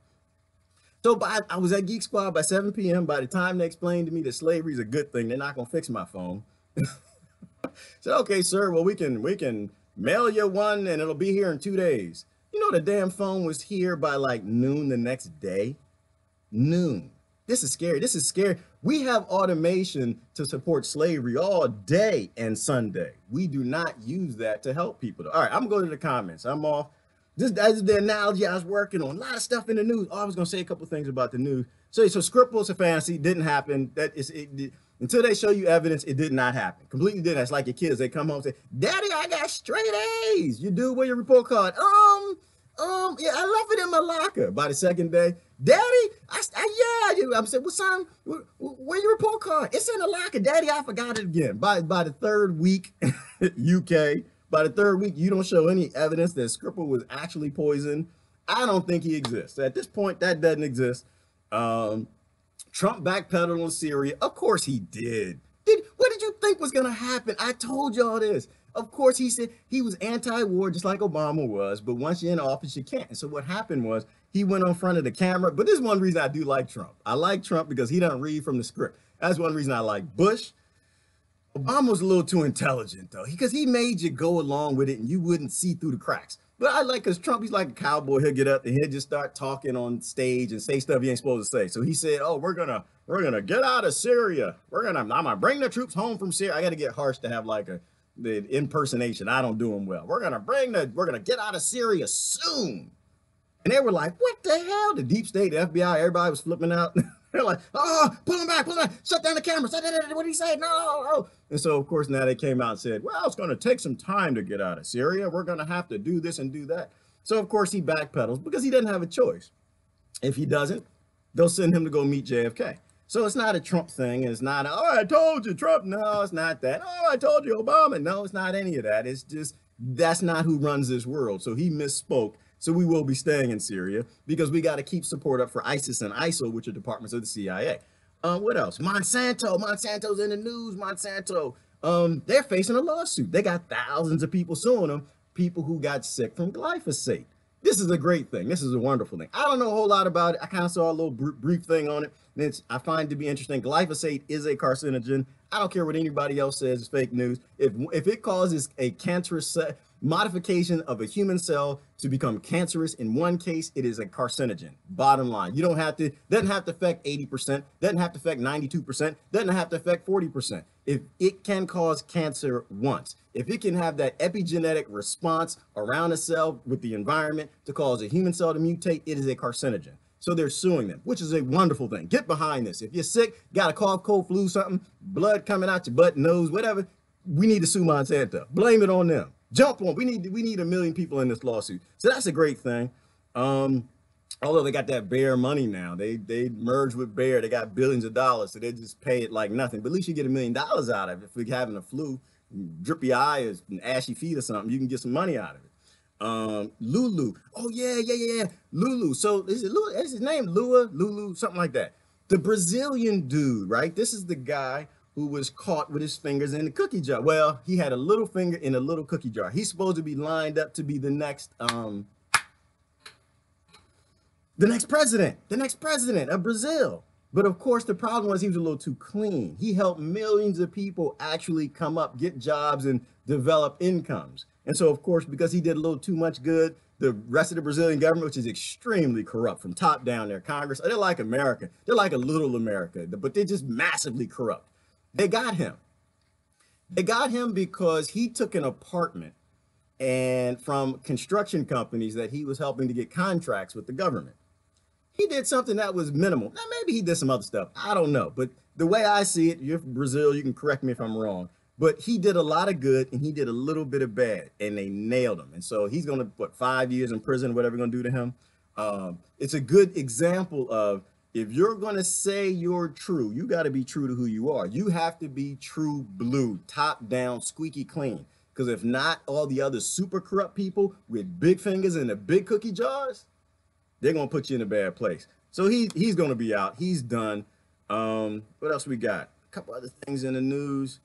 Speaker 1: So I was at Geek Squad by 7 p.m. By the time they explained to me that slavery is a good thing, they're not going to fix my phone. Said, okay, sir, well, we can mail you one and it'll be here in 2 days. You know, the damn phone was here by like noon the next day. Noon. This is scary. This is scary. We have automation to support slavery all day and Sunday. We do not use that to help people. All right, I'm going to go to the comments. I'm off. This is the analogy I was working on. A lot of stuff in the news. Oh, I was going to say a couple of things about the news. So Scribbles a fantasy. Didn't happen. Until they show you evidence, it did not happen. Completely didn't. It's like your kids. They come home and say, Daddy, I got straight A's. You do, where your report card? Yeah, I left it in my locker. By the second day, Daddy, I said, well, son, where your report card? It's in the locker. Daddy, I forgot it again. By the third week, UK, by the third week, you don't show any evidence that Scribble was actually poisoned. I don't think he exists. At this point, that doesn't exist. Trump backpedaled on Syria. Of course he did. What did you think was going to happen? I told y'all this. Of course, he said he was anti-war, just like Obama was. But once you're in office, you can't. And so what happened was he went on front of the camera. But this is one reason I do like Trump. I like Trump because he doesn't read from the script. That's one reason I like Bush. Obama was a little too intelligent, though, because he made you go along with it and you wouldn't see through the cracks. But I like, because Trump, he's like a cowboy. He'll get up and he'll just start talking on stage and say stuff he ain't supposed to say. So he said, oh, we're gonna get out of Syria. I'm gonna bring the troops home from Syria. I got to get harsh to have like the impersonation. I don't do them well. We're gonna get out of Syria soon. And they were like, what the hell? The deep state, the FBI, everybody was flipping out. They're like, oh, pull him back, shut down the camera, what did he say? No. And so, of course, now they came out and said, well, it's going to take some time to get out of Syria. We're going to have to do this and do that. So, of course, he backpedals because he doesn't have a choice. If he doesn't, they'll send him to go meet JFK. So it's not a Trump thing. It's not, oh, I told you, Trump. No, it's not that. Oh, I told you, Obama. No, it's not any of that. It's just, that's not who runs this world. So he misspoke. So we will be staying in Syria because we got to keep support up for ISIS and ISIL, which are departments of the CIA. What else? Monsanto's in the news. Monsanto, they're facing a lawsuit. They got thousands of people suing them, people who got sick from glyphosate. This is a great thing. This is a wonderful thing. I don't know a whole lot about it. I kind of saw a little brief thing on it. And I find it to be interesting. Glyphosate is a carcinogen. I don't care what anybody else says. It's fake news. If it causes a cancerous modification of a human cell to become cancerous, in one case, it is a carcinogen. Bottom line, you don't have to, doesn't have to affect 80%, doesn't have to affect 92%, doesn't have to affect 40%. If it can cause cancer once, if it can have that epigenetic response around a cell with the environment to cause a human cell to mutate, it is a carcinogen. So they're suing them, which is a wonderful thing. Get behind this. If you're sick, got a cough, cold, flu, something, blood coming out your butt, nose, whatever, we need to sue Monsanto. Blame it on them. Jump on. We need 1 million people in this lawsuit. So that's a great thing. Although they got that Bayer money now, they merged with Bayer. They got billions of dollars, so they just pay it like nothing. But at least you get $1 million out of it. If we're having a flu, drippy eye or an ashy feet or something, you can get some money out of it. Lulu. Oh yeah. Lulu. So is his name Lulu, something like that. The Brazilian dude, right? This is the guy who was caught with his fingers in the cookie jar. Well, he had a little finger in a little cookie jar. He's supposed to be lined up to be the next president of Brazil. But of course, the problem was he was a little too clean. He helped millions of people actually come up, get jobs, and develop incomes. And so, of course, because he did a little too much good, the rest of the Brazilian government, which is extremely corrupt from top down, their Congress, they're like America. They're like a little America, but they're just massively corrupt. They got him. They got him because he took an apartment and from construction companies that he was helping to get contracts with the government. He did something that was minimal. Now, maybe he did some other stuff. I don't know. But the way I see it, you're from Brazil, you can correct me if I'm wrong. But he did a lot of good and he did a little bit of bad and they nailed him. And so he's going to put 5 years in prison, whatever they're going to do to him. It's a good example of if you're going to say you're true, you got to be true to who you are. You have to be true blue, top down, squeaky clean. Because if not, all the other super corrupt people with big fingers and the big cookie jars, they're going to put you in a bad place. So he's going to be out. He's done. What else we got? A couple other things in the news.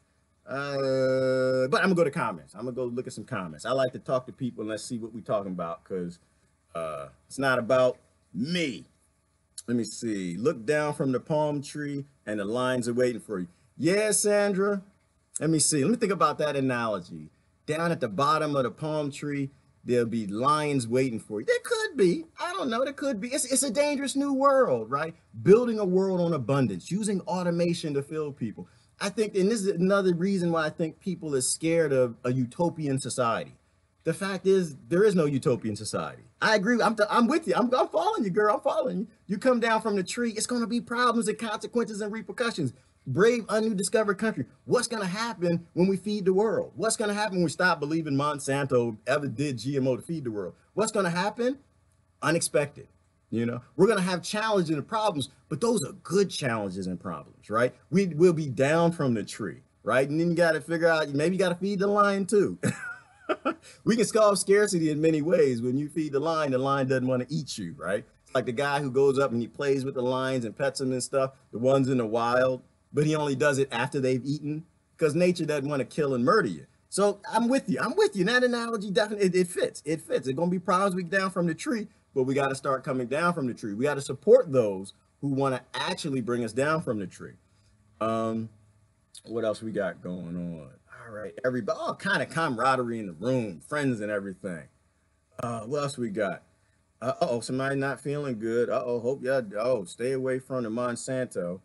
Speaker 1: But I'm gonna go to comments. I'm gonna go look at some comments. I like to talk to people and let's see what we're talking about because it's not about me. Let me see. Look down from the palm tree and the lions are waiting for you. Yeah, Sandra. Let me see. Let me think about that analogy. Down at the bottom of the palm tree, there'll be lions waiting for you. There could be. I don't know. There could be. It's a dangerous new world, right? Building a world on abundance, using automation to fill people. I think, and this is another reason why I think people are scared of a utopian society. The fact is, there is no utopian society. I agree. I'm with you. I'm following you, girl. I'm following you. You come down from the tree, it's going to be problems and consequences and repercussions. Brave, undiscovered country. What's going to happen when we feed the world? What's going to happen when we stop believing Monsanto ever did GMO to feed the world? What's going to happen? Unexpected. You know, we're going to have challenges and problems, but those are good challenges and problems, right? We'll be down from the tree, right? And then you got to figure out, maybe you got to feed the lion too. We can solve scarcity in many ways. When you feed the lion doesn't want to eat you, right? It's like the guy who goes up and he plays with the lions and pets them and stuff, the ones in the wild, but he only does it after they've eaten because nature doesn't want to kill and murder you. So I'm with you. I'm with you. And that analogy definitely, it fits. It fits. It's going to be problems we get down from the tree, but we got to start coming down from the tree. We got to support those who want to actually bring us down from the tree. What else we got going on? All right, everybody, all kind of camaraderie in the room, friends and everything. What else we got? Uh-oh, somebody not feeling good. Uh-oh, hope y'all, stay away from the Monsanto.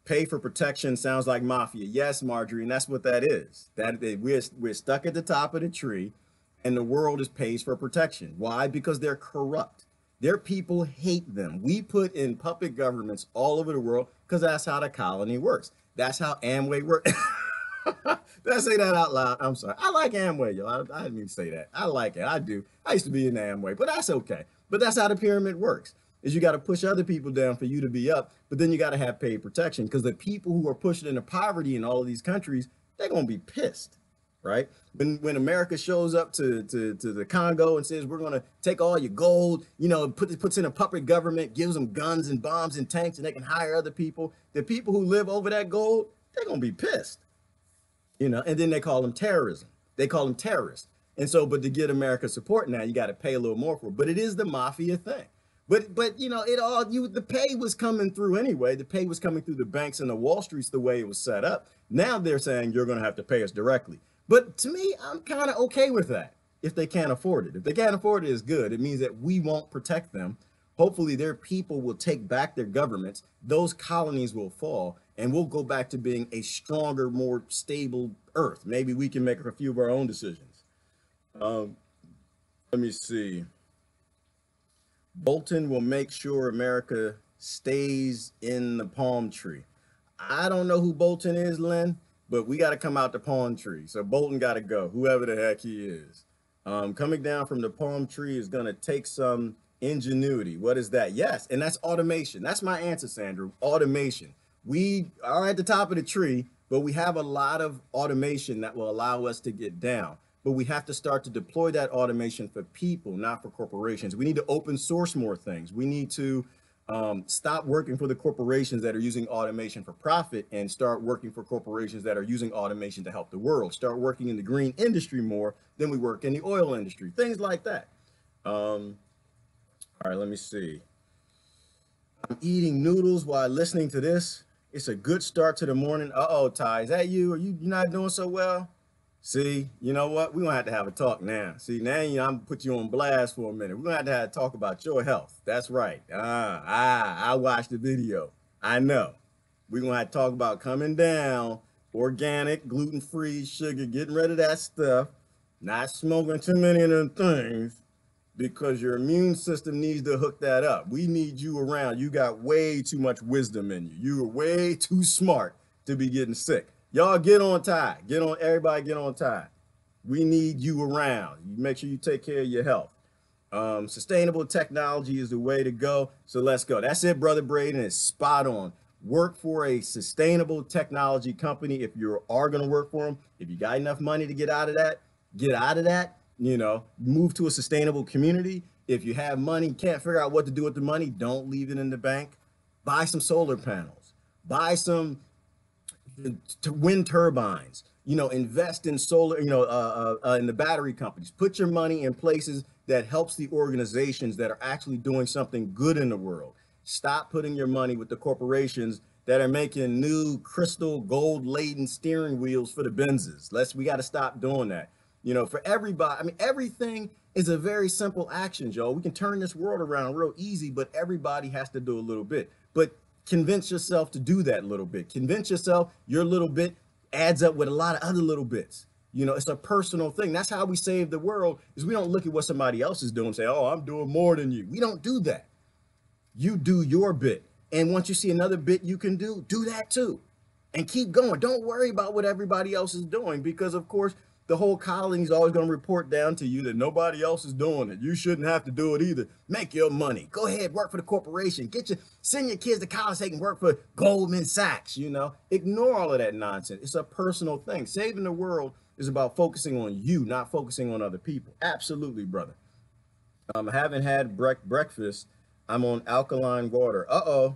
Speaker 1: Pay for protection sounds like mafia. Yes, Marjorie, and that's what that is. We're stuck at the top of the tree and the world is pays for protection. Why? Because they're corrupt. Their people hate them. We put in puppet governments all over the world because that's how the colony works. That's how Amway works. Did I say that out loud? I'm sorry. I like Amway, yo. I didn't mean to say that. I like it. I do. I used to be in Amway, but that's okay. But that's how the pyramid works. Is you got to push other people down for you to be up, but then you got to have paid protection because the people who are pushed into poverty in all of these countries, they're gonna be pissed, right? When America shows up to the Congo and says we're gonna take all your gold, you know, puts in a puppet government, gives them guns and bombs and tanks, and they can hire other people. The people who live over that gold, they're gonna be pissed. You know, and then they call them terrorism. They call them terrorists. And so, but to get America support now, you got to pay a little more for it. But it is the mafia thing. But you know, the pay was coming through anyway. The pay was coming through the banks and the Wall Streets the way it was set up. Now they're saying you're going to have to pay us directly. But to me, I'm kind of okay with that if they can't afford it. If they can't afford it, it's good. It means that we won't protect them. Hopefully their people will take back their governments. Those colonies will fall and we'll go back to being a stronger, more stable Earth. Maybe we can make a few of our own decisions. Let me see. Bolton will make sure America stays in the palm tree. I don't know who Bolton is, Lynn, but we got to come out the palm tree. So Bolton got to go, whoever the heck he is. Coming down from the palm tree is going to take some ingenuity. What is that? Yes, and that's automation. That's my answer, Sandra. Automation. We are at the top of the tree, but we have a lot of automation that will allow us to get down. But we have to start to deploy that automation for people, not for corporations. We need to open source more things. We need to stop working for the corporations that are using automation for profit and start working for corporations that are using automation to help the world. Start working in the green industry more than we work in the oil industry. Things like that. All right, let me see. I'm eating noodles while listening to this. It's a good start to the morning. Uh-oh, Ty, is that you? Are you not doing so well? See, you know what? We're going to have a talk now. See, now I'm going to put you on blast for a minute. We're going to have a talk about your health. That's right. I watched the video. I know. We're going to have to talk about coming down, organic, gluten-free, sugar, getting rid of that stuff, not smoking too many of them things, because your immune system needs to hook that up. We need you around. You got way too much wisdom in you. You are way too smart to be getting sick. Y'all get on Ty. Everybody get on Ty. We need you around. You make sure you take care of your health. Sustainable technology is the way to go. So let's go. That's it, Brother Braden. It's spot on. Work for a sustainable technology company if you are going to work for them. If you got enough money to get out of that, get out of that. You know, move to a sustainable community. If you have money, can't figure out what to do with the money, don't leave it in the bank. Buy some solar panels. Buy some wind turbines. You know, invest in solar, you know, in the battery companies. Put your money in places that helps the organizations that are actually doing something good in the world. Stop putting your money with the corporations that are making new crystal gold laden steering wheels for the Benzes. We got to stop doing that. You know, for everybody, I mean, everything is a very simple action, Joe. We can turn this world around real easy, but everybody has to do a little bit. But convince yourself to do that little bit. Convince yourself your little bit adds up with a lot of other little bits. You know, it's a personal thing. That's how we save the world, is we don't look at what somebody else is doing and say, oh, I'm doing more than you. We don't do that. You do your bit. And once you see another bit you can do that too. And keep going. Don't worry about what everybody else is doing, because of course, the whole colony is always going to report down to you that nobody else is doing it. You shouldn't have to do it either. Make your money. Go ahead, work for the corporation. Send your kids to college so they can work for Goldman Sachs, you know. Ignore all of that nonsense. It's a personal thing. Saving the world is about focusing on you, not focusing on other people. Absolutely, brother. I haven't had breakfast. I'm on alkaline water. Uh-oh.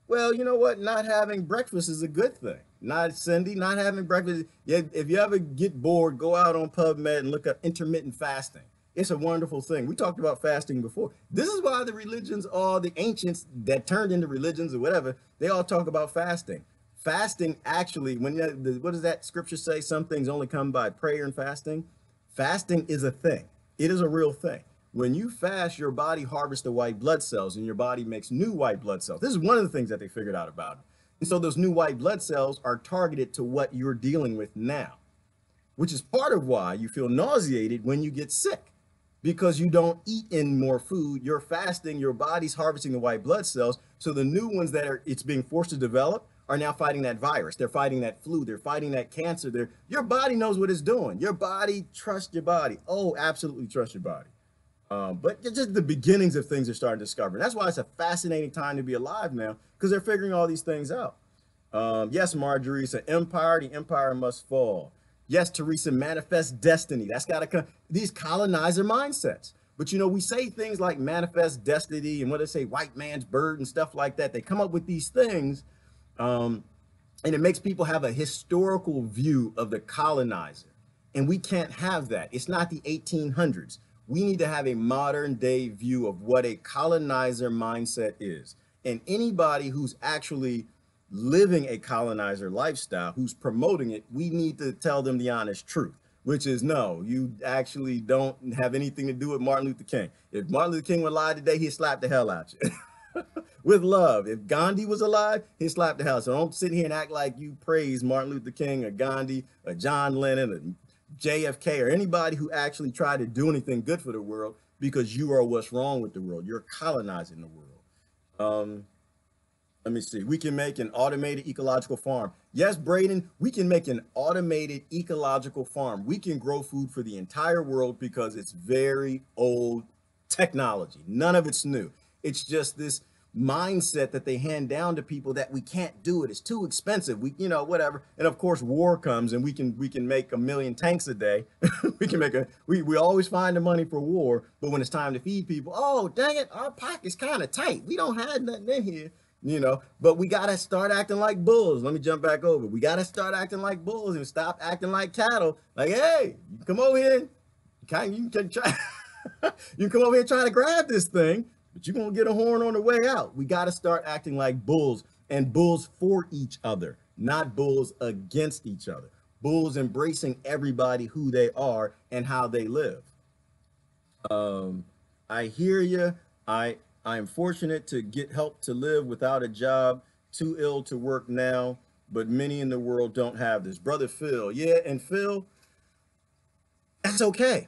Speaker 1: Well, you know what? Not having breakfast is a good thing. Not having breakfast. Yeah, if you ever get bored, go out on PubMed and look up intermittent fasting. It's a wonderful thing. We talked about fasting before. This is why the religions, all the ancients that turned into religions or whatever, they all talk about fasting. Fasting actually, what does that scripture say? Some things only come by prayer and fasting. Fasting is a thing. It is a real thing. When you fast, your body harvests the white blood cells and your body makes new white blood cells. This is one of the things that they figured out about it. And so those new white blood cells are targeted to what you're dealing with now, which is part of why you feel nauseated when you get sick. because you don't eat in more food. You're fasting, your body's harvesting the white blood cells. So the new ones that it's being forced to develop are now fighting that virus. They're fighting that flu. They're fighting that cancer. Your body knows what it's doing. Your body, trust your body. Oh, absolutely trust your body. But just the beginnings of things are starting to discover. And that's why it's a fascinating time to be alive now, because they're figuring all these things out. Yes, Marjorie, it's an empire. The empire must fall. Yes, Teresa, manifest destiny. That's got to come. These colonizer mindsets. But, you know, we say things like manifest destiny and what they say, white man's bird and stuff like that. They come up with these things, and it makes people have a historical view of the colonizer. And we can't have that. It's not the 1800s. We need to have a modern day view of what a colonizer mindset is. And anybody who's actually living a colonizer lifestyle, who's promoting it, we need to tell them the honest truth, which is no, you actually don't have anything to do with Martin Luther King. If Martin Luther King were alive today, he'd slap the hell out you. With love. If Gandhi was alive, he'd slap the hell. So don't sit here and act like you praise Martin Luther King or Gandhi or John Lennon or JFK or anybody who actually tried to do anything good for the world, because you are what's wrong with the world. You're colonizing the world. Let me see. We can make an automated ecological farm. Yes, Braden, we can make an automated ecological farm. We can grow food for the entire world because it's very old technology. None of it's new. It's just this mindset that they hand down to people that we can't do it. It's too expensive. We, you know, whatever. And of course, war comes and we can make 1 million tanks a day. we always find the money for war, but when it's time to feed people, oh, dang it, our pocket's kind of tight. We don't have nothing in here. You know, but we got to start acting like bulls. Let me jump back over. We got to start acting like bulls and stop acting like cattle. Like, hey, you come over here. You can try. You come over here and try to grab this thing, but you're going to get a horn on the way out. We got to start acting like bulls, and bulls for each other, not bulls against each other. Bulls embracing everybody who they are and how they live. I hear you. I am fortunate to get help to live without a job, too ill to work now, but many in the world don't have this. Brother Phil, yeah, and Phil, that's okay.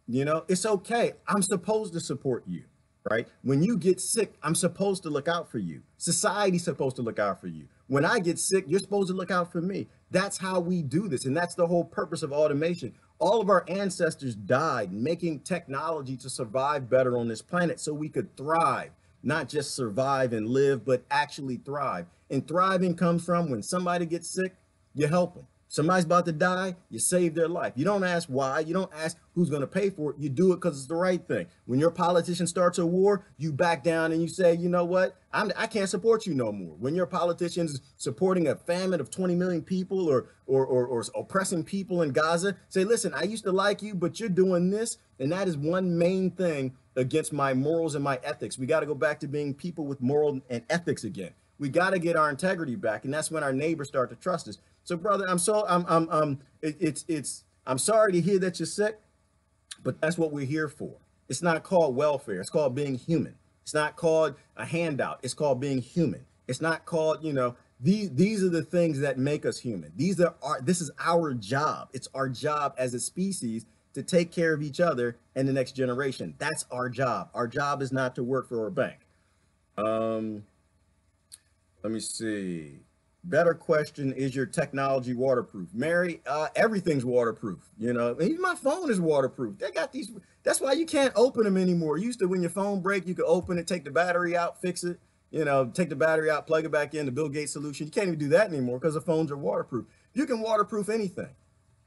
Speaker 1: You know, it's okay. I'm supposed to support you, right? When you get sick, I'm supposed to look out for you. Society's supposed to look out for you. When I get sick, you're supposed to look out for me. That's how we do this. And that's the whole purpose of automation. All of our ancestors died making technology to survive better on this planet so we could thrive, not just survive and live, but actually thrive. And thriving comes from when somebody gets sick, you help them. Somebody's about to die, you save their life. You don't ask why. You don't ask who's going to pay for it. You do it because it's the right thing. When your politician starts a war, you back down and you say, you know what? I can't support you no more. When your politician's supporting a famine of 20 million people or oppressing people in Gaza, say, listen, I used to like you, but you're doing this. And that is one main thing against my morals and my ethics. We got to go back to being people with moral and ethics again. We got to get our integrity back. And that's when our neighbors start to trust us. So, brother, I'm sorry to hear that you're sick, but that's what we're here for. It's not called welfare. It's called being human. It's not called a handout. It's called being human. It's not called, you know, these are the things that make us human. This is our job. It's our job as a species to take care of each other and the next generation. That's our job. Our job is not to work for a bank. Let me see. Better question, is your technology waterproof? Mary, everything's waterproof. You know, even my phone is waterproof. They got these, that's why you can't open them anymore. Used to, when your phone break, you could open it, take the battery out, fix it, you know, take the battery out, plug it back in, the Bill Gates solution. You can't even do that anymore because the phones are waterproof. You can waterproof anything.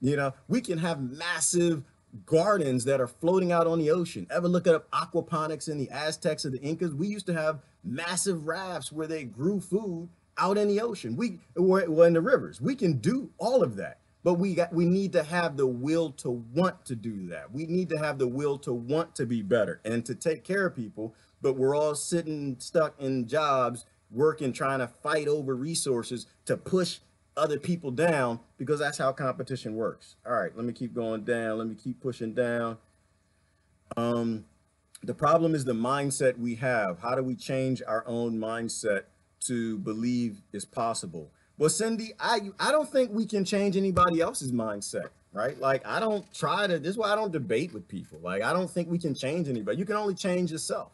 Speaker 1: You know, we can have massive gardens that are floating out on the ocean. Ever look up aquaponics in the Aztecs or the Incas? We used to have massive rafts where they grew food out in the ocean. Or in the rivers. We can do all of that, but we need to have the will to want to do that. We need to have the will to want to be better and to take care of people, but we're all sitting stuck in jobs, working, trying to fight over resources to push other people down, because that's how competition works. All right, let me keep going down. Let me keep pushing down. The problem is the mindset we have. How do we change our own mindset to believe is possible? Well, Cindy, I don't think we can change anybody else's mindset, right? Like, I don't try to, this is why I don't debate with people. Like, I don't think we can change anybody. You can only change yourself.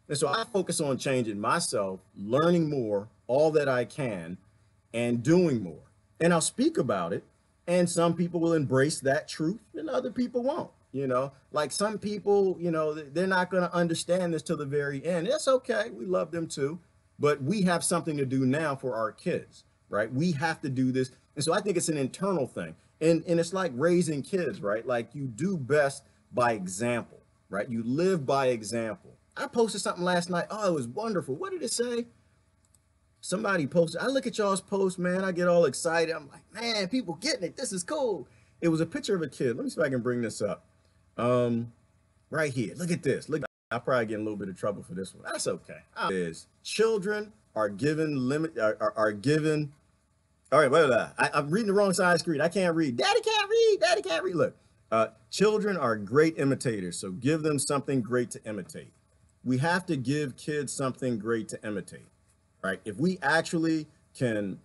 Speaker 1: And so I focus on changing myself, learning more, all that I can, and doing more. And I'll speak about it. And some people will embrace that truth and other people won't. You know, like some people, you know, they're not going to understand this till the very end. It's okay. We love them too. But we have something to do now for our kids, right? We have to do this. And so I think it's an internal thing. And it's like raising kids, right? Like you do best by example, right? You live by example. I posted something last night. Oh, it was wonderful. What did it say? Somebody posted. I look at y'all's post, man. I get all excited. I'm like, man, people getting it. This is cool. It was a picture of a kid. Let me see if I can bring this up. Right here. Look at this. Look, I'll probably get in a little bit of trouble for this one. That's okay. It is children are given are given. All right, wait, I'm reading the wrong side of the screen. I can't read. Daddy can't read. Daddy can't read. Look, children are great imitators, so give them something great to imitate. We have to give kids something great to imitate, right? If we actually can,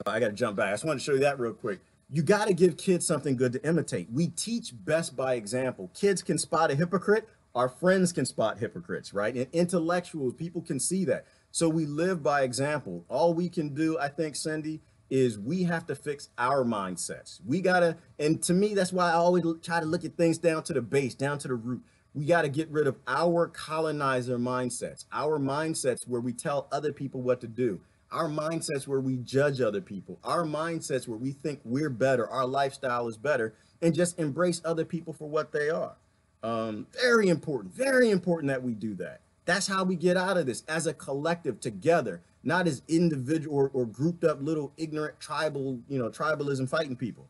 Speaker 1: I got to jump back. I just wanted to show you that real quick. You got to give kids something good to imitate. We teach best by example. Kids can spot a hypocrite. Our friends can spot hypocrites, right? And intellectuals, people can see that. So we live by example. All we can do, I think, Cindy, is we have to fix our mindsets. We got to, and to me, that's why I always try to look at things down to the base, down to the root. We got to get rid of our colonizer mindsets, our mindsets where we tell other people what to do. Our mindsets where we judge other people, our mindsets where we think we're better, our lifestyle is better, and just embrace other people for what they are. Very important that we do that. That's how we get out of this as a collective together, not as individual or grouped up little ignorant tribal, tribalism fighting people.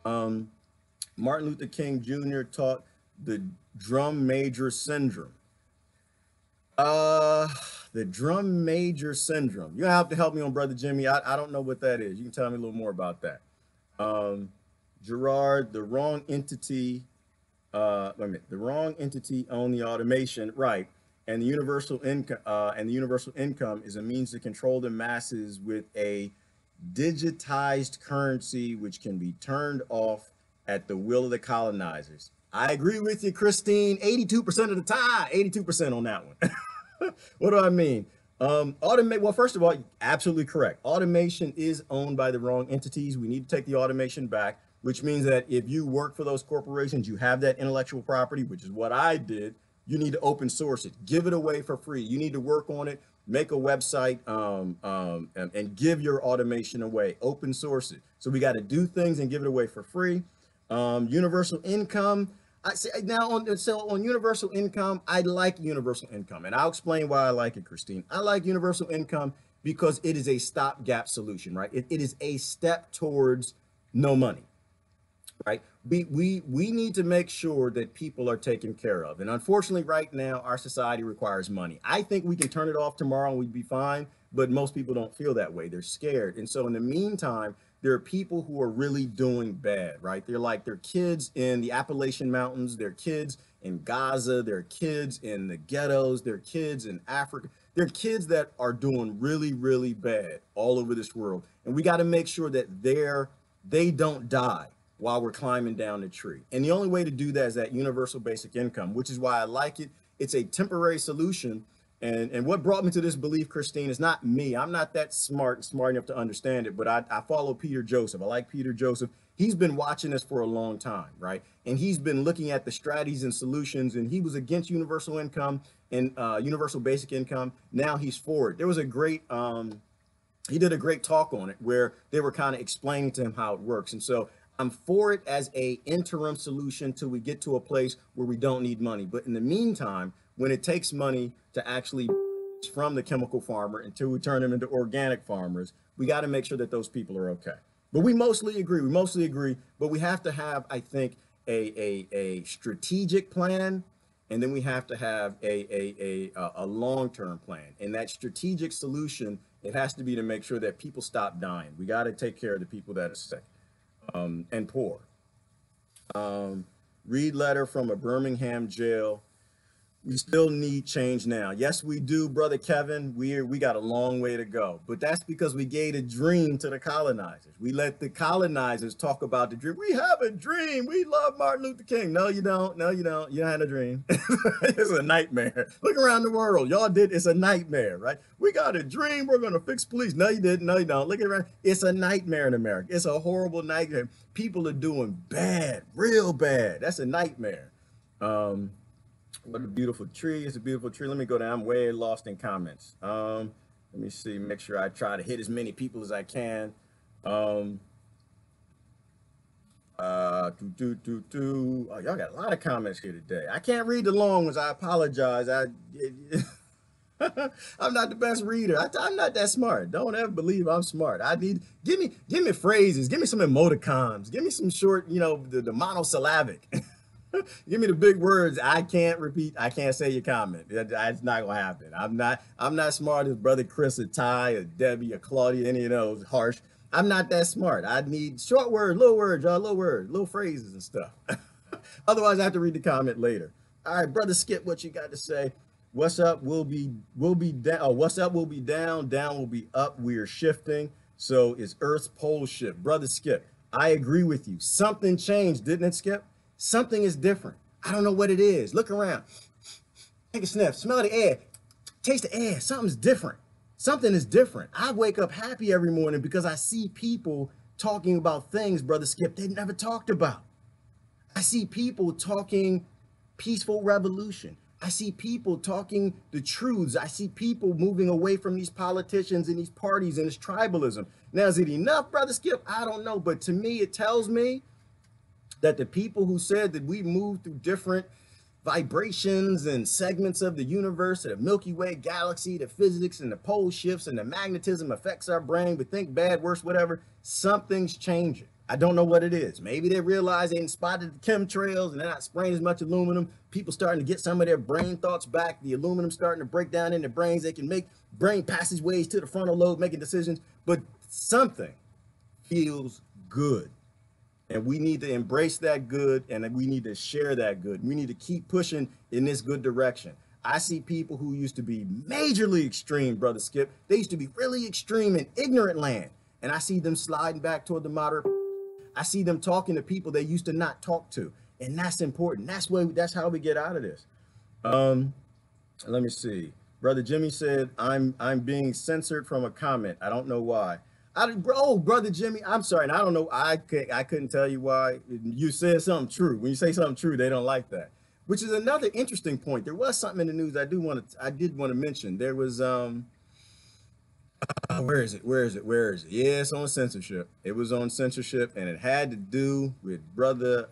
Speaker 1: Martin Luther King Jr. taught the drum major syndrome. The drum major syndrome. You have to help me on, Brother Jimmy. I don't know what that is. You can tell me a little more about that. Gerard, the wrong entity. The wrong entity owned the automation, right? And the universal income is a means to control the masses with a digitized currency which can be turned off at the will of the colonizers. I agree with you, Christine. 82% of the time, 82% on that one. What do I mean? Well, first of all, absolutely correct. Automation is owned by the wrong entities. We need to take the automation back, which means that if you work for those corporations, you have that intellectual property, which is what I did. You need to open source it, give it away for free. You need to work on it, make a website, and give your automation away, open source it. So we got to do things and give it away for free. Universal income. I say now on universal income, I like universal income, and I'll explain why I like it, Christine. I like universal income because it is a stopgap solution, right? It is a step towards no money, right? We need to make sure that people are taken care of, and unfortunately, right now, our society requires money. I think we can turn it off tomorrow and we'd be fine, but most people don't feel that way. They're scared, and so in the meantime, there are people who are really doing bad, right? They're kids in the Appalachian Mountains, they're kids in Gaza, they're kids in the ghettos, they're kids in Africa. They're kids that are doing really, really bad all over this world. And we got to make sure that they don't die while we're climbing down the tree. And the only way to do that is that universal basic income, which is why I like it. It's a temporary solution. And what brought me to this belief, Christine, is not me. I'm not that smart enough to understand it, but I follow Peter Joseph. I like Peter Joseph. He's been watching this for a long time, right? And he's been looking at the strategies and solutions, and he was against universal income and universal basic income. Now he's for it. There was a great, he did a great talk on it where they were kind of explaining to him how it works. And so I'm for it as a interim solution till we get to a place where we don't need money. But in the meantime, when it takes money to actually from the chemical farmer until we turn them into organic farmers, we got to make sure that those people are okay. But we mostly agree, but we have to have, I think, a strategic plan, and then we have to have a long-term plan. And that strategic solution, it has to be to make sure that people stop dying. We got to take care of the people that are sick and poor. Read letter from a Birmingham jail. We still need change now. Yes, we do, brother Kevin. We got a long way to go, but that's because we gave a dream to the colonizers. We let the colonizers talk about the dream. We have a dream. We love Martin Luther King. No, you don't. No, you don't. You don't have a dream. It's a nightmare. Look around the world. Y'all did. It's a nightmare, right? We got a dream. We're gonna fix police. No, you didn't. No, you don't. Look around. It's a nightmare in America. It's a horrible nightmare. People are doing bad, real bad. That's a nightmare. What a beautiful tree. It's a beautiful tree. Let me go down. I'm way lost in comments. Let me see, make sure I try to hit as many people as I can. Oh, y'all got a lot of comments here today. I can't read the long ones. I apologize. I'm not the best reader. I'm not that smart. Don't ever believe I'm smart. Give me phrases. Give me some emoticons. Give me some short, the monosyllabic. Give me the big words. I can't repeat. I can't say your comment. That's not gonna happen. I'm not smart as brother Chris or Ty or Debbie or Claudia, any of those harsh. I'm not that smart. I need short words, little words, y'all, little words, little phrases and stuff. Otherwise, I have to read the comment later. All right, brother Skip, what you got to say? What's up will be down. Oh, what's up will be down. Down will be up. We're shifting. So it's Earth's pole shift. Brother Skip, I agree with you. Something changed, didn't it, Skip? Something is different. I don't know what it is. Look around. Take a sniff. Smell the air. Taste the air. Something's different. Something is different. I wake up happy every morning because I see people talking about things, brother Skip, they never talked about. I see people talking peaceful revolution. I see people talking the truths. I see people moving away from these politicians and these parties and this tribalism. Now, is it enough, brother Skip? I don't know. But to me, it tells me that the people who said that we move through different vibrations and segments of the universe, the Milky Way galaxy, the physics and the pole shifts and the magnetism affects our brain, we think bad, worse, whatever, something's changing. I don't know what it is. Maybe they realize they spotted the chemtrails and they're not spraying as much aluminum. People starting to get some of their brain thoughts back. The aluminum starting to break down in their brains. They can make brain passageways to the frontal lobe, making decisions, but something feels good. And we need to embrace that good, and we need to share that good. We need to keep pushing in this good direction. I see people who used to be majorly extreme, brother Skip. They used to be really extreme in ignorant land. And I see them sliding back toward the moderate. I see them talking to people they used to not talk to. And that's important. That's how we get out of this. Let me see. Brother Jimmy said, I'm being censored from a comment. I don't know why. Brother Jimmy, I'm sorry. And I don't know. I couldn't tell you why. You said something true. When you say something true, they don't like that, which is another interesting point. There was something in the news I did want to mention. There was, where is it? Yeah, it's on censorship. It was on censorship, and it had to do with brother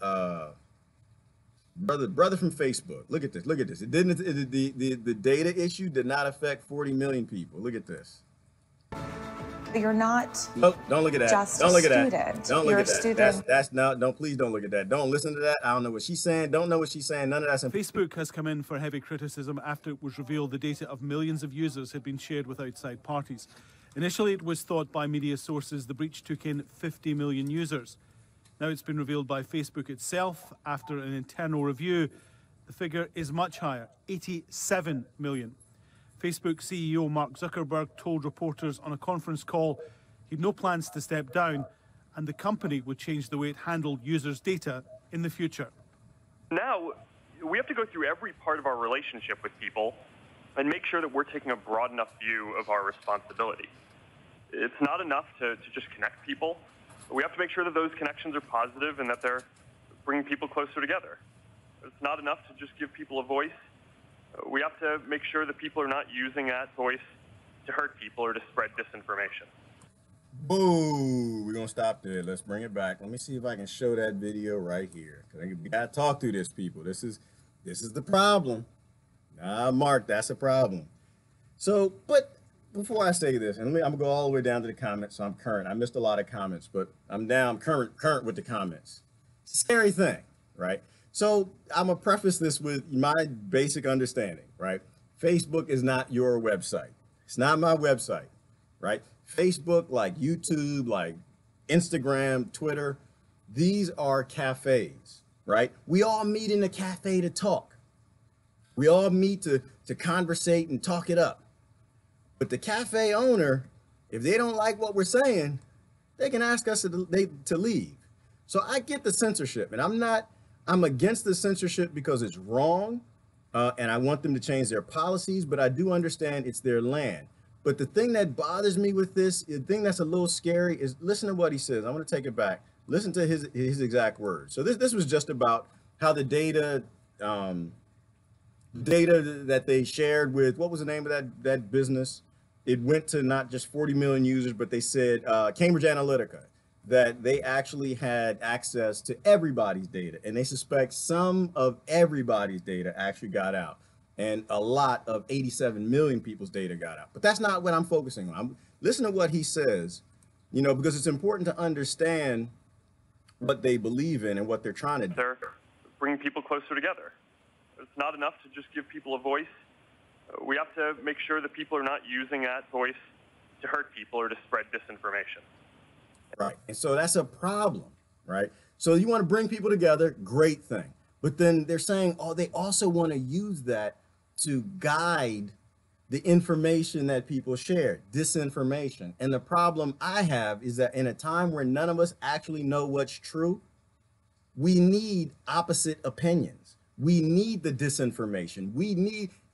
Speaker 1: from Facebook. Look at this. It didn't, the data issue did not affect 40 million people. Look at this.
Speaker 4: You're not.
Speaker 1: Nope, don't look at that. Don't look at that. Don't look at that.
Speaker 4: Student.
Speaker 1: That's not. Don't, please don't look at that. Don't listen to that. I don't know what she's saying. Don't know what she's saying. None of that's.
Speaker 5: Facebook has come in for heavy criticism after it was revealed the data of millions of users had been shared with outside parties. Initially, it was thought by media sources the breach took in 50 million users. Now it's been revealed by Facebook itself after an internal review. The figure is much higher, 87 million. Facebook CEO Mark Zuckerberg told reporters on a conference call he had no plans to step down and the company would change the way it handled users' data in the future.
Speaker 6: Now, we have to go through every part of our relationship with people and make sure that we're taking a broad enough view of our responsibility. It's not enough to just connect people. We have to make sure that those connections are positive and that they're bringing people closer together. It's not enough to just give people a voice. We have to make sure that people are not using that voice to hurt people or to spread disinformation.
Speaker 1: Boo! We're gonna stop there. Let's bring it back. Let me see if I can show that video right here. We gotta talk through this, people. This is the problem. Nah, Mark, that's a problem. So, but before I say this, and I'm gonna go all the way down to the comments. So I'm current. I missed a lot of comments, but I'm current with the comments. It's a scary thing, right? So I'm gonna preface this with my basic understanding, right? Facebook is not your website. It's not my website, right? Facebook, like YouTube, like Instagram, Twitter, these are cafes, right? We all meet in a cafe to talk. We all meet to conversate and talk it up. But the cafe owner, if they don't like what we're saying, they can ask us to leave. So I get the censorship, and I'm against the censorship because it's wrong, and I want them to change their policies, but I do understand it's their land. But the thing that bothers me with this, the thing that's a little scary is, listen to what he says. I'm going to take it back. Listen to his exact words. So this was just about how the data that they shared with, what was the name of that business? It went to not just 40 million users, but they said Cambridge Analytica, that they actually had access to everybody's data, and they suspect some of everybody's data actually got out, and a lot of 87 million people's data got out. But that's not what I'm focusing on. Listen to what he says, because it's important to understand what they believe in and what they're trying to do.
Speaker 6: They're bringing people closer together. It's not enough to just give people a voice. We have to make sure that people are not using that voice to hurt people or to spread disinformation.
Speaker 1: Right. And so that's a problem, right? So you want to bring people together, great thing. But then they're saying, they also want to use that to guide the information that people share, disinformation. And the problem I have is that in a time where none of us actually know what's true, we need opposite opinions. We need the disinformation.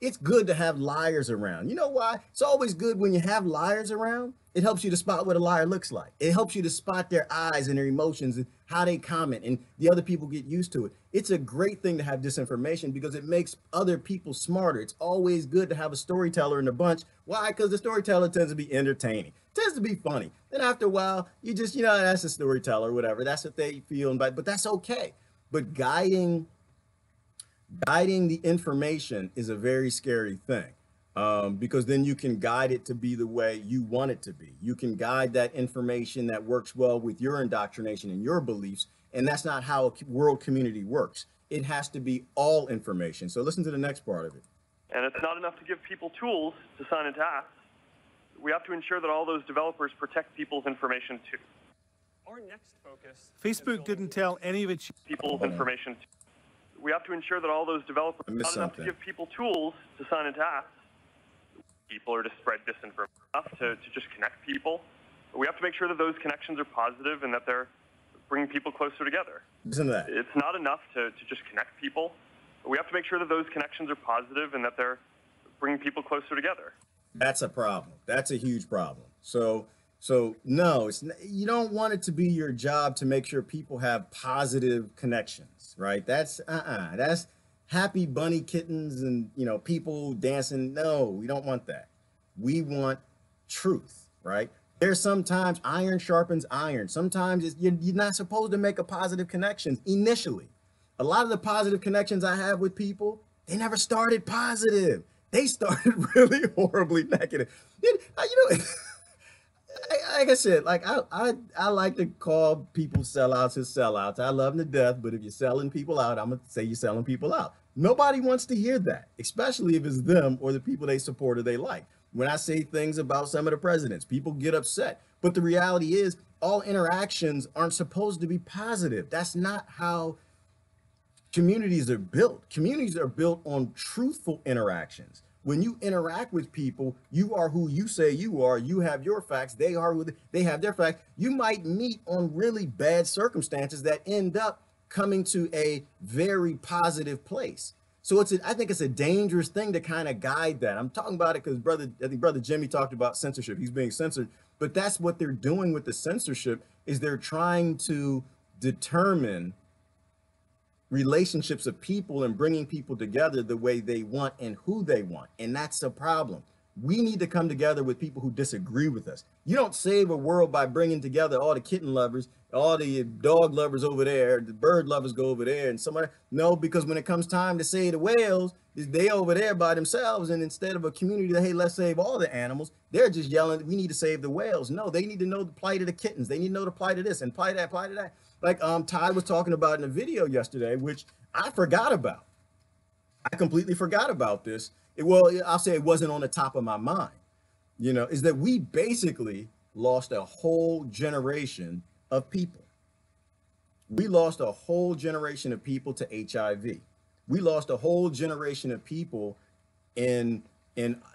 Speaker 1: It's good to have liars around. You know why? It's always good when you have liars around. It helps you to spot what a liar looks like. It helps you to spot their eyes and their emotions and how they comment, and the other people get used to it. It's a great thing to have disinformation because it makes other people smarter. It's always good to have a storyteller in the bunch. Why? Because the storyteller tends to be entertaining, tends to be funny. Then after a while, you just, that's a storyteller, whatever. That's what they feel, but that's okay. But guiding the information is a very scary thing. Because then you can guide it to be the way you want it to be. You can guide that information that works well with your indoctrination and your beliefs, and that's not how a world community works. It has to be all information. So listen to the next part of it.
Speaker 6: And it's not enough to give people tools to sign into apps. We have to ensure that all those developers protect people's information too.
Speaker 7: Our next focus.
Speaker 5: Facebook didn't tell any of its
Speaker 6: people's information too. We have to ensure that all those developers, not enough to give people tools to sign into apps, people or to spread disinformation, enough to just connect people. We have to make sure that those connections are positive and that they're bringing people closer together.
Speaker 1: Listen to that.
Speaker 6: It's not enough to just connect people. We have to make sure that those connections are positive and that they're bringing people closer together.
Speaker 1: That's a problem. That's a huge problem. So no, you don't want it to be your job to make sure people have positive connections, right? That's happy bunny kittens and people dancing. No, we don't want that. We want truth, right? There's sometimes iron sharpens iron. Sometimes you're not supposed to make a positive connection initially. A lot of the positive connections I have with people, they never started positive. They started really horribly negative. Like I said, I like to call people sellouts as sellouts. I love them to death, but if you're selling people out, I'm gonna say you're selling people out. Nobody wants to hear that, especially if it's them or the people they support or they like. When I say things about some of the presidents, people get upset. But the reality is, all interactions aren't supposed to be positive. That's not how communities are built. Communities are built on truthful interactions. When you interact with people, you are who you say you are. You have your facts. They are who they have their facts. You might meet on really bad circumstances that end up coming to a very positive place. So I think it's a dangerous thing to kind of guide that. I'm talking about it because I think Brother Jimmy talked about censorship. He's being censored, but that's what they're doing with the censorship is they're trying to determine relationships of people and bringing people together the way they want and who they want. And that's a problem. We need to come together with people who disagree with us. You don't save a world by bringing together all the kitten lovers, all the dog lovers over there, the bird lovers go over there, and somebody. No, because when it comes time to save the whales, they over there by themselves, and instead of a community that, hey, let's save all the animals, they're just yelling, we need to save the whales. No, they need to know the plight of the kittens. They need to know the plight of this and plight of that, plight of that. Like Ty was talking about in a video yesterday, which I forgot about. I completely forgot about this. I'll say it wasn't on the top of my mind, is that we basically lost a whole generation of people. We lost a whole generation of people to HIV. We lost a whole generation of people in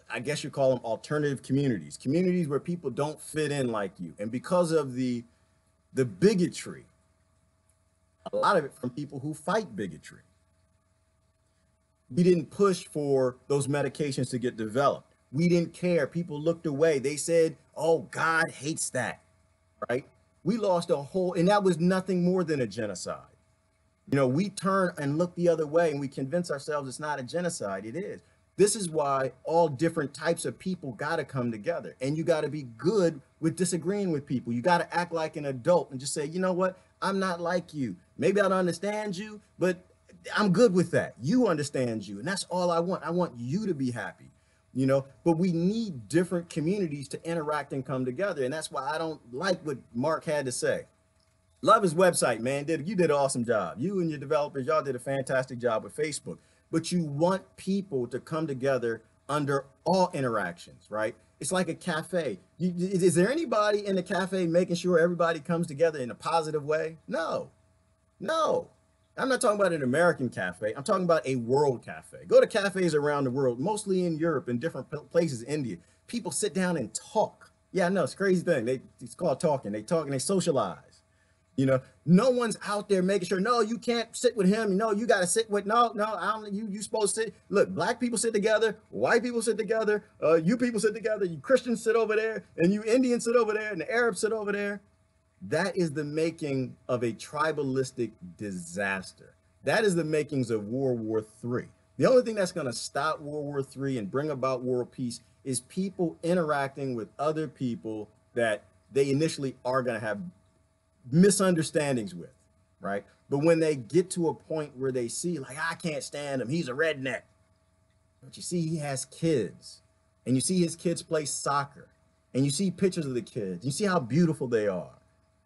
Speaker 1: I guess you call them alternative communities, communities where people don't fit in like you. And because of the bigotry, a lot of it from people who fight bigotry, we didn't push for those medications to get developed. We didn't care. People looked away. They said, oh, God hates that, right? We lost a whole, and that was nothing more than a genocide. You know, we turn and look the other way and we convince ourselves it's not a genocide. It is. This is why all different types of people got to come together, and you got to be good with disagreeing with people. You got to act like an adult and just say, you know what? I'm not like you. Maybe I don't understand you, but I'm good with that. You understand you. And that's all I want. I want you to be happy, you know, but we need different communities to interact and come together. And that's why I don't like what Mark had to say. Love his website, man. You did an awesome job. You and your developers, y'all did a fantastic job with Facebook. But you want people to come together under all interactions, right? It's like a cafe. Is there anybody in the cafe making sure everybody comes together in a positive way? No, no. I'm not talking about an American cafe. I'm talking about a world cafe. Go to cafes around the world, mostly in Europe and different places, India. People sit down and talk. Yeah, I know, it's a crazy thing. It's called talking. They talk and they socialize. You know, no one's out there making sure, no, you can't sit with him. No, you got to sit with, no, I don't, you supposed to sit. Look, black people sit together, white people sit together, you people sit together, you Christians sit over there, and you Indians sit over there, and the Arabs sit over there. That is the making of a tribalistic disaster. That is the makings of World War III. The only thing that's going to stop World War III and bring about world peace is people interacting with other people that they initially are going to have misunderstandings with, right? But when they get to a point where they see, like, I can't stand him, he's a redneck. But you see, he has kids, and you see his kids play soccer, and you see pictures of the kids, you see how beautiful they are.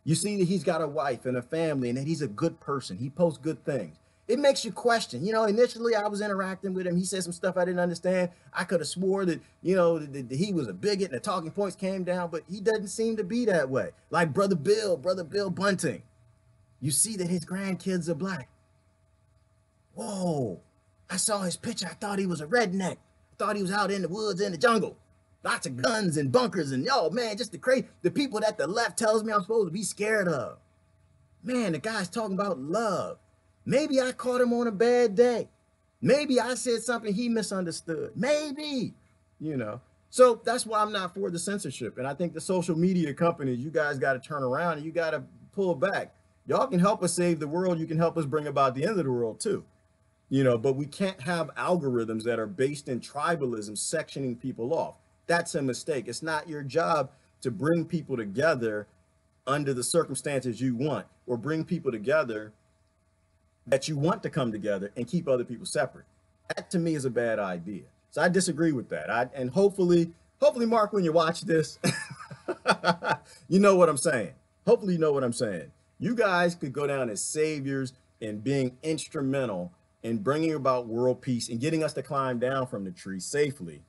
Speaker 1: You see that he's got a wife and a family and that he's a good person. He posts good things. It makes you question, you know, initially I was interacting with him. He said some stuff I didn't understand. I could have swore that, you know, that he was a bigot and the talking points came down, but he doesn't seem to be that way. Like Brother Bill Bunting. You see that his grandkids are black. Whoa, I saw his picture. I thought he was a redneck. I thought he was out in the woods, in the jungle. Lots of guns and bunkers and, oh man, just the people that the left tells me I'm supposed to be scared of. Man, the guy's talking about love. Maybe I caught him on a bad day. Maybe I said something he misunderstood. Maybe, you know. So that's why I'm not for the censorship. And I think the social media companies, you guys got to turn around and you got to pull back. Y'all can help us save the world. You can help us bring about the end of the world too. You know, but we can't have algorithms that are based in tribalism, sectioning people off. That's a mistake. It's not your job to bring people together under the circumstances you want, or bring people together that you want to come together and keep other people separate. That to me is a bad idea. So I disagree with that. And hopefully, Mark, when you watch this, you know what I'm saying. Hopefully you know what I'm saying. You guys could go down as saviors in being instrumental in bringing about world peace and getting us to climb down from the tree safely.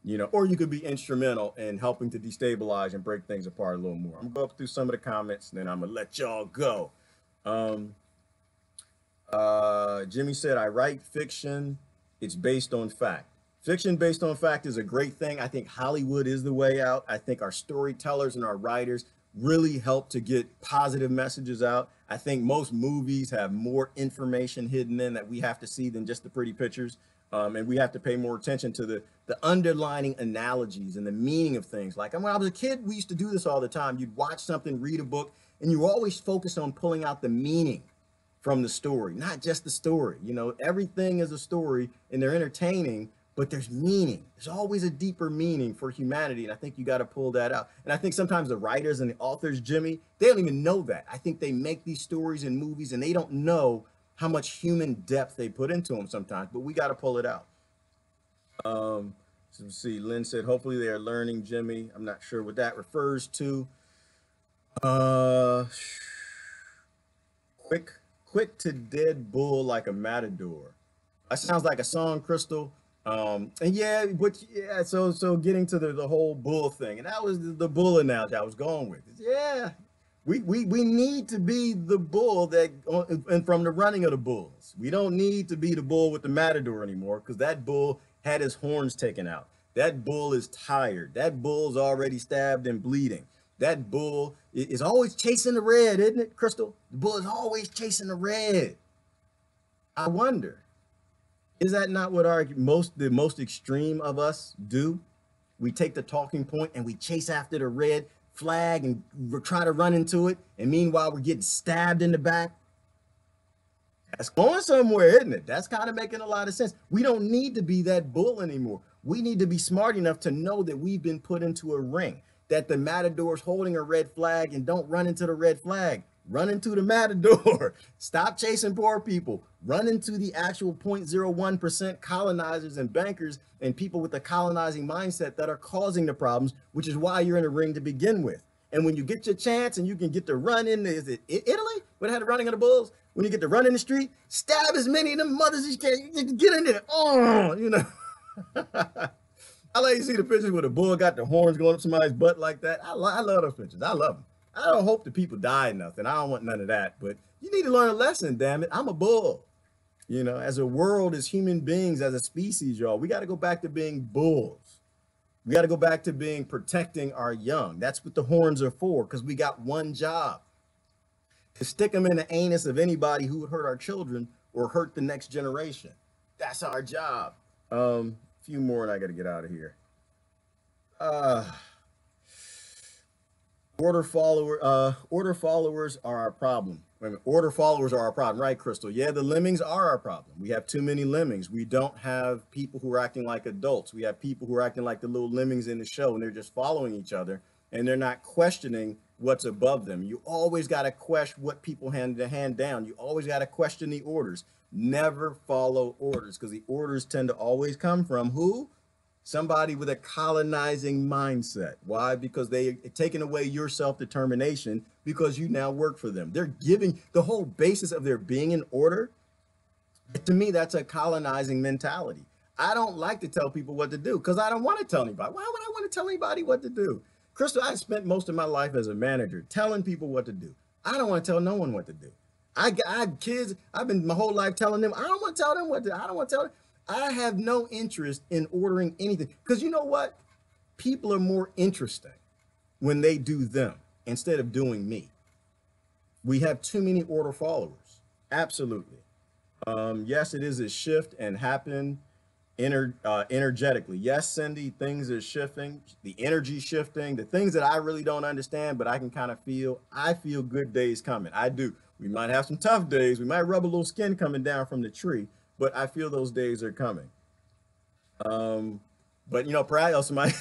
Speaker 1: You know, or you could be instrumental in helping to destabilize and break things apart a little more. I'm gonna go up through some of the comments and then I'm gonna let y'all go. Jimmy said, I write fiction. It's based on fact. Fiction based on fact is a great thing. I think Hollywood is the way out. I think our storytellers and our writers really help to get positive messages out. I think most movies have more information hidden in that we have to see than just the pretty pictures. And we have to pay more attention to the underlining analogies and the meaning of things. Like when I was a kid, we used to do this all the time. You'd watch something, read a book, and you always focus on pulling out the meaning from the story, not just the story. You know, everything is a story and they're entertaining, but there's meaning. There's always a deeper meaning for humanity. And I think you got to pull that out. And I think sometimes the writers and the authors, Jimmy, they don't even know that. I think they make these stories and movies and they don't know how much human depth they put into them sometimes, but we got to pull it out. So let's see, Lynn said, hopefully they are learning, Jimmy. I'm not sure what that refers to. Quick to dead bull like a matador. That sounds like a song, Crystal. And yeah, but yeah, so getting to the whole bull thing, and that was the bull analogy I was going with. Yeah, We need to be the bull that, and from the running of the bulls. We don't need to be the bull with the matador anymore, because that bull had his horns taken out. That bull is tired. That bull's already stabbed and bleeding. That bull is always chasing the red, isn't it, Crystal? The bull is always chasing the red. I wonder, is that not what the most extreme of us do? We take the talking point and we chase after the red flag and we try to run into it, and meanwhile we're getting stabbed in the back. That's going somewhere, isn't it? That's kind of making a lot of sense. We don't need to be that bull anymore. We need to be smart enough to know that we've been put into a ring, that the matador's holding a red flag, and don't run into the red flag. Run into the matador. Stop chasing poor people. Run into the actual 0.01% colonizers and bankers and people with the colonizing mindset that are causing the problems, which is why you're in a ring to begin with. And when you get your chance and you can get to run in, is it Italy? When they had the running of the bulls? When you get to run in the street, stab as many of them mothers as you can. Get in there. Oh, you know. I like to see the pictures where the bull got the horns going up somebody's butt like that. I love those pictures. I love them. I don't hope the people die or nothing. I don't want none of that. But you need to learn a lesson, damn it. I'm a bull. You know, as a world, as human beings, as a species, y'all, we got to go back to being bulls. We got to go back to being protecting our young. That's what the horns are for, because we got one job: to stick them in the anus of anybody who would hurt our children or hurt the next generation. That's our job. A few more and I got to get out of here. Order followers are our problem. Wait a minute. Order followers are our problem, right, Crystal? Yeah, the lemmings are our problem. We have too many lemmings. We don't have people who are acting like adults. We have people who are acting like the little lemmings in the show, and they're just following each other, and they're not questioning what's above them. You always got to question what people hand down. You always got to question the orders. Never follow orders, because the orders tend to always come from who? Somebody with a colonizing mindset. Why? Because they're taking away your self-determination, because you now work for them. They're giving the whole basis of their being in order. To me, that's a colonizing mentality. I don't like to tell people what to do, because I don't want to tell anybody. Why would I want to tell anybody what to do? Crystal, I spent most of my life as a manager telling people what to do. I don't want to tell no one what to do. I have kids. I've been my whole life telling them. I don't want to tell them what to do. I don't want to tell them. I have no interest in ordering anything, because you know what? People are more interesting when they do them instead of doing me. We have too many order followers. Absolutely. Yes, it is a shift and happen energetically. Yes, Cindy, things are shifting, the energy shifting, the things that I really don't understand, but I can kind of feel. I feel good days coming. I do. We might have some tough days. We might rub a little skin coming down from the tree, but I feel those days are coming. But you know, probably somebody,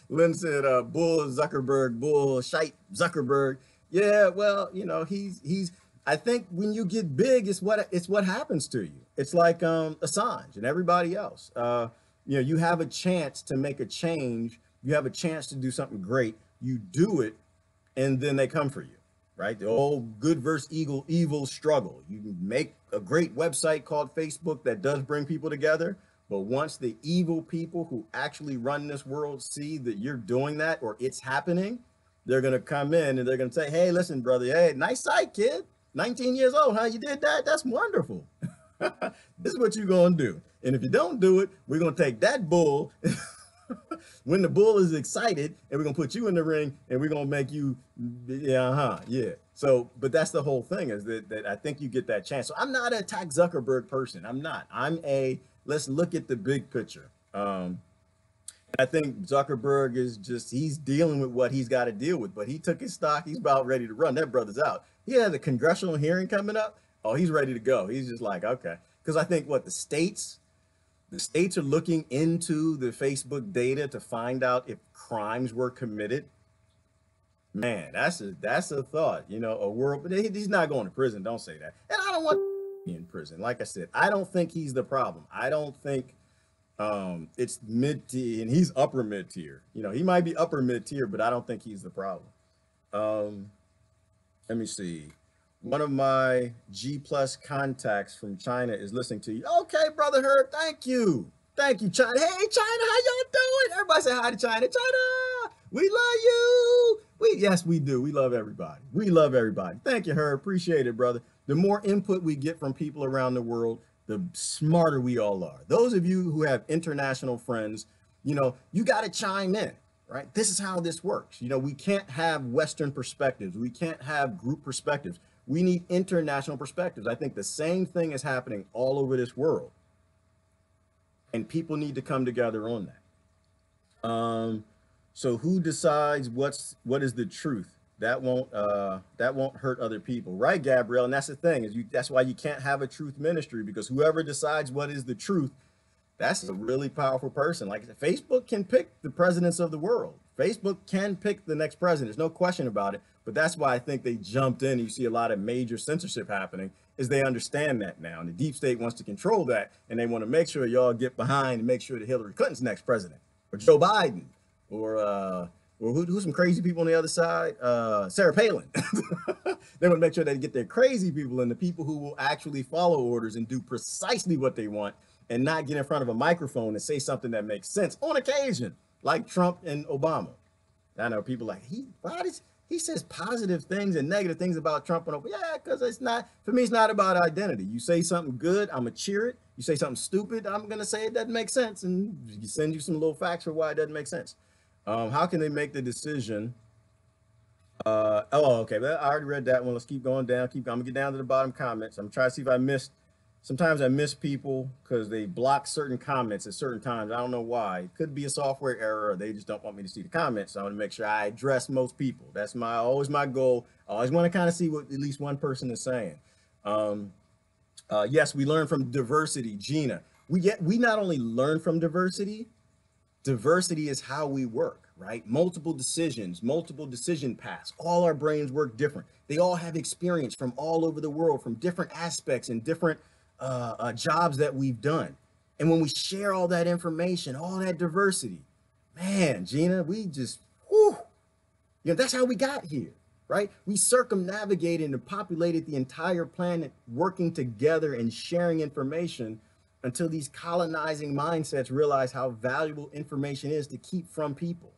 Speaker 1: Lynn said, bull Zuckerberg, bull shite Zuckerberg. Yeah, well, you know, he's, I think when you get big, it's what happens to you. It's like Assange and everybody else. You know, you have a chance to make a change. You have a chance to do something great. You do it, and then they come for you. Right? The old good versus evil struggle. You can make a great website called Facebook that does bring people together, but once the evil people who actually run this world see that you're doing that or it's happening, they're going to come in and they're going to say, hey, listen, brother, hey, nice site, kid. 19 years old, huh? You did that? That's wonderful. This is what you're going to do. And if you don't do it, we're going to take that bull when the bull is excited, and we're gonna put you in the ring, and we're gonna make you, yeah. So, but that's the whole thing, is that I think you get that chance. So I'm not an attack Zuckerberg person. I'm not. I'm a, let's look at the big picture. I think Zuckerberg is just, he's dealing with what he's got to deal with, but he took his stock. He's about ready to run. That brother's out. He has a congressional hearing coming up. Oh, he's ready to go. He's just like, okay. Because I think what the states are looking into the Facebook data to find out if crimes were committed. Man, that's a thought, you know, a world, but he's not going to prison. Don't say that. And I don't want in prison. Like I said, I don't think he's the problem. I don't think it's mid-tier, and he's upper mid-tier. You know, he might be upper mid-tier, but I don't think he's the problem. Let me see. One of my G+ contacts from China is listening to you. Okay, brother Herb, thank you. Thank you, China. Hey, China, how y'all doing? Everybody say hi to China. China, we love you. Yes, we do. We love everybody. We love everybody. Thank you, Herb. Appreciate it, brother. The more input we get from people around the world, the smarter we all are. Those of you who have international friends, you got to chime in, right? This is how this works. We can't have Western perspectives. We can't have group perspectives. We need international perspectives. I think the same thing is happening all over this world. And people need to come together on that. So who decides what is the truth? That won't hurt other people, right, Gabrielle? And that's the thing that's why you can't have a truth ministry, because whoever decides what is the truth, that's a really powerful person. Like Facebook can pick the presidents of the world. Facebook can pick the next president. There's no question about it. But that's why I think they jumped in. You see a lot of major censorship happening, is they understand that now. And the deep state wants to control that. And they want to make sure y'all get behind and make sure that Hillary Clinton's next president, or Joe Biden, or who's some crazy people on the other side? Sarah Palin. They want to make sure they get their crazy people and the people who will actually follow orders and do precisely what they want and not get in front of a microphone and say something that makes sense on occasion, like Trump and Obama. I know people like, he says positive things and negative things about Trump and Obama. Yeah, because for me, it's not about identity. You say something good, I'm going to cheer it. You say something stupid, I'm going to say it doesn't make sense, and send you some little facts for why it doesn't make sense. How can they make the decision? Okay. Well, I already read that one. Let's keep going down. I'm gonna get down to the bottom comments. I'm trying to see if I missed. Sometimes I miss people because they block certain comments at certain times. I don't know why. It could be a software error, or they just don't want me to see the comments. So I want to make sure I address most people. That's always my goal. I always want to kind of see what at least one person is saying. Yes, we learn from diversity, Gina. We not only learn from diversity. Diversity is how we work, right? Multiple decisions, multiple decision paths. All our brains work different. They all have experience from all over the world, from different aspects and different jobs that we've done. And when we share all that information, all that diversity, man, Gina, we just, that's how we got here, right? We circumnavigated and populated the entire planet, working together and sharing information until these colonizing mindsets realize how valuable information is to keep from people.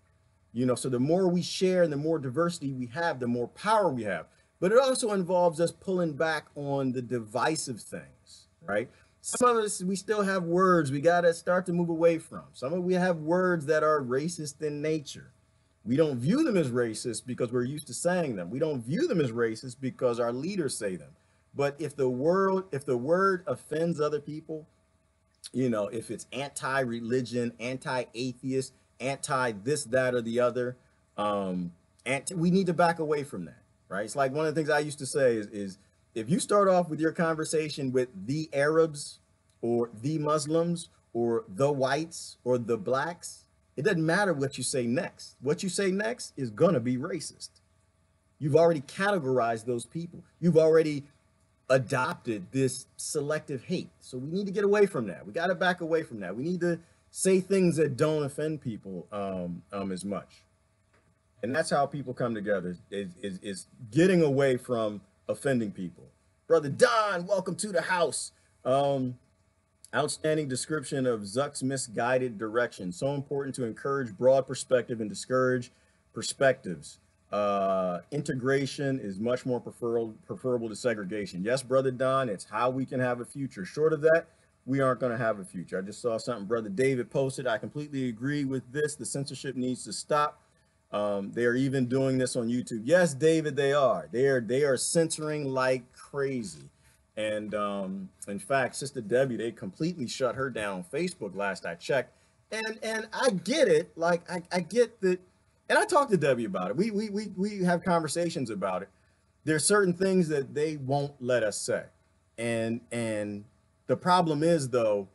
Speaker 1: So the more we share and the more diversity we have, the more power we have. But it also involves us pulling back on the divisive things, right? Some of us, we still have words we got to start to move away from. Some of we have words that are racist in nature. We don't view them as racist because we're used to saying them. We don't view them as racist because our leaders say them. But if the word offends other people, if it's anti-religion, anti-atheist, anti-this, that, or the other, we need to back away from that, right? It's like one of the things I used to say is if you start off with your conversation with the Arabs or the Muslims or the whites or the blacks, it doesn't matter what you say next. What you say next is going to be racist. You've already categorized those people. You've already adopted this selective hate. So we need to get away from that. We got to back away from that. We need to say things that don't offend people as much. And that's how people come together, is getting away from offending people. Brother Don, welcome to the house. Outstanding description of Zuck's misguided direction. So important to encourage broad perspective and discourage perspectives. Integration is much more preferable to segregation. Yes, Brother Don, it's how we can have a future. Short of that, we aren't going to have a future. I just saw something Brother David posted. I completely agree with this. The censorship needs to stop. They are even doing this on YouTube. Yes, David, they are. They are censoring like crazy. And in fact, Sister Debbie, they completely shut her down on Facebook last I checked. And I get it. Like I get that. And I talked to Debbie about it. We have conversations about it. There's certain things that they won't let us say. And the problem is, though,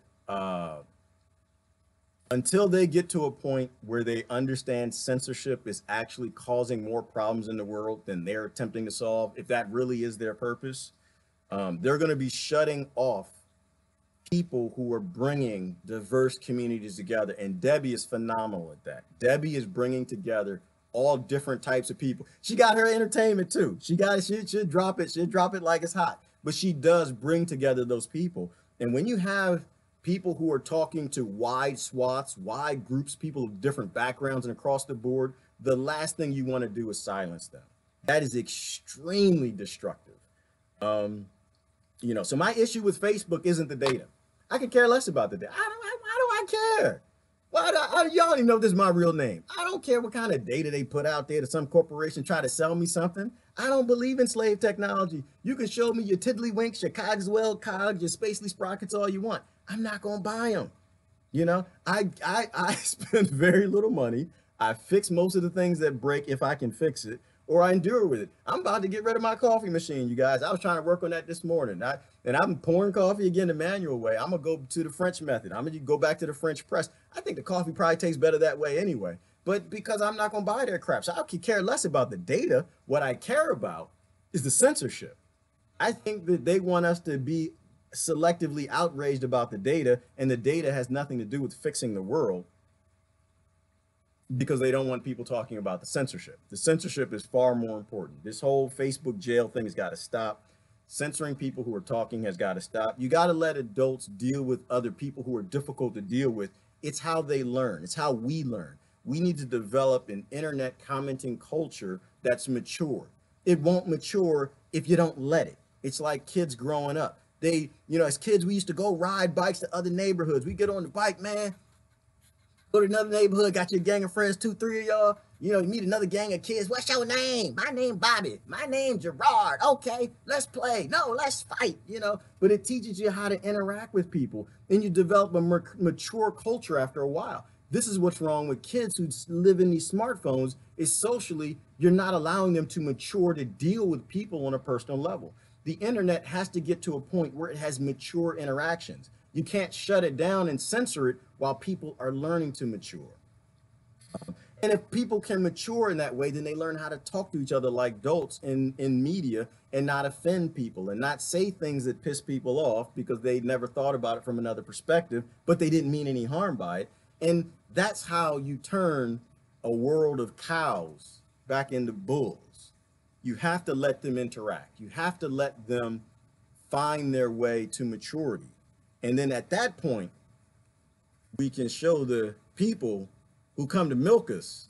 Speaker 1: until they get to a point where they understand censorship is actually causing more problems in the world than they're attempting to solve, if that really is their purpose, they're going to be shutting off people who are bringing diverse communities together. And Debbie is phenomenal at that. Debbie is bringing together all different types of people. She got her entertainment too. She'll drop it. She'll drop it like it's hot. But she does bring together those people. And when you have people who are talking to wide swaths, wide groups, people of different backgrounds and across the board, the last thing you want to do is silence them. That is extremely destructive. You know, so my issue with Facebook isn't the data. I could care less about the data. Why do I care? Y'all don't even know if this is my real name. I don't care what kind of data they put out there to some corporation try to sell me something. I don't believe in slave technology. You can show me your tiddlywinks, your Cogswell cogs, your spacely sprockets all you want. I'm not going to buy them. You know, I spend very little money. I fix most of the things that break if I can fix it, or I endure with it. I'm about to get rid of my coffee machine, you guys. I was trying to work on that this morning. And I'm pouring coffee again the manual way. I'm going to go to the French method. I'm going to go back to the French press. I think the coffee probably tastes better that way anyway. But because I'm not going to buy their crap, so I could care less about the data. What I care about is the censorship. I think that they want us to be selectively outraged about the data, and the data has nothing to do with fixing the world, because they don't want people talking about the censorship. The censorship is far more important. This whole Facebook jail thing has got to stop. Censoring people who are talking has got to stop. You got to let adults deal with other people who are difficult to deal with. It's how they learn. It's how we learn. We need to develop an internet commenting culture that's mature. It won't mature if you don't let it. It's like kids growing up. You know, as kids, we used to go ride bikes to other neighborhoods. We get on the bike, man. Go to another neighborhood, got your gang of friends, 2, 3 of y'all. You know, you meet another gang of kids. What's your name? My name Bobby. My name Gerard. Okay, let's play. No, let's fight, you know. But it teaches you how to interact with people, and you develop a mature culture after a while. This is what's wrong with kids who live in these smartphones, is socially, you're not allowing them to mature to deal with people on a personal level. The internet has to get to a point where it has mature interactions. You can't shut it down and censor it while people are learning to mature. And if people can mature in that way, then they learn how to talk to each other like adults in media, and not offend people and not say things that piss people off because they never thought about it from another perspective, but they didn't mean any harm by it. And that's how you turn a world of cows back into bulls. You have to let them interact. You have to let them find their way to maturity. And then at that point, we can show the people who come to milk us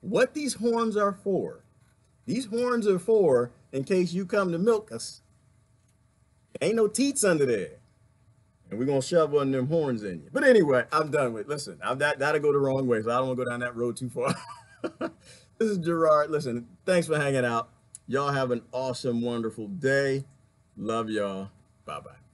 Speaker 1: what these horns are for. These horns are for in case you come to milk us. Ain't no teats under there. And we're going to shove one of them horns in you. But anyway, I'm done with it. Listen, that'll go the wrong way, so I don't want to go down that road too far. This is Gerard. Listen, thanks for hanging out. Y'all have an awesome, wonderful day. Love y'all. Bye-bye.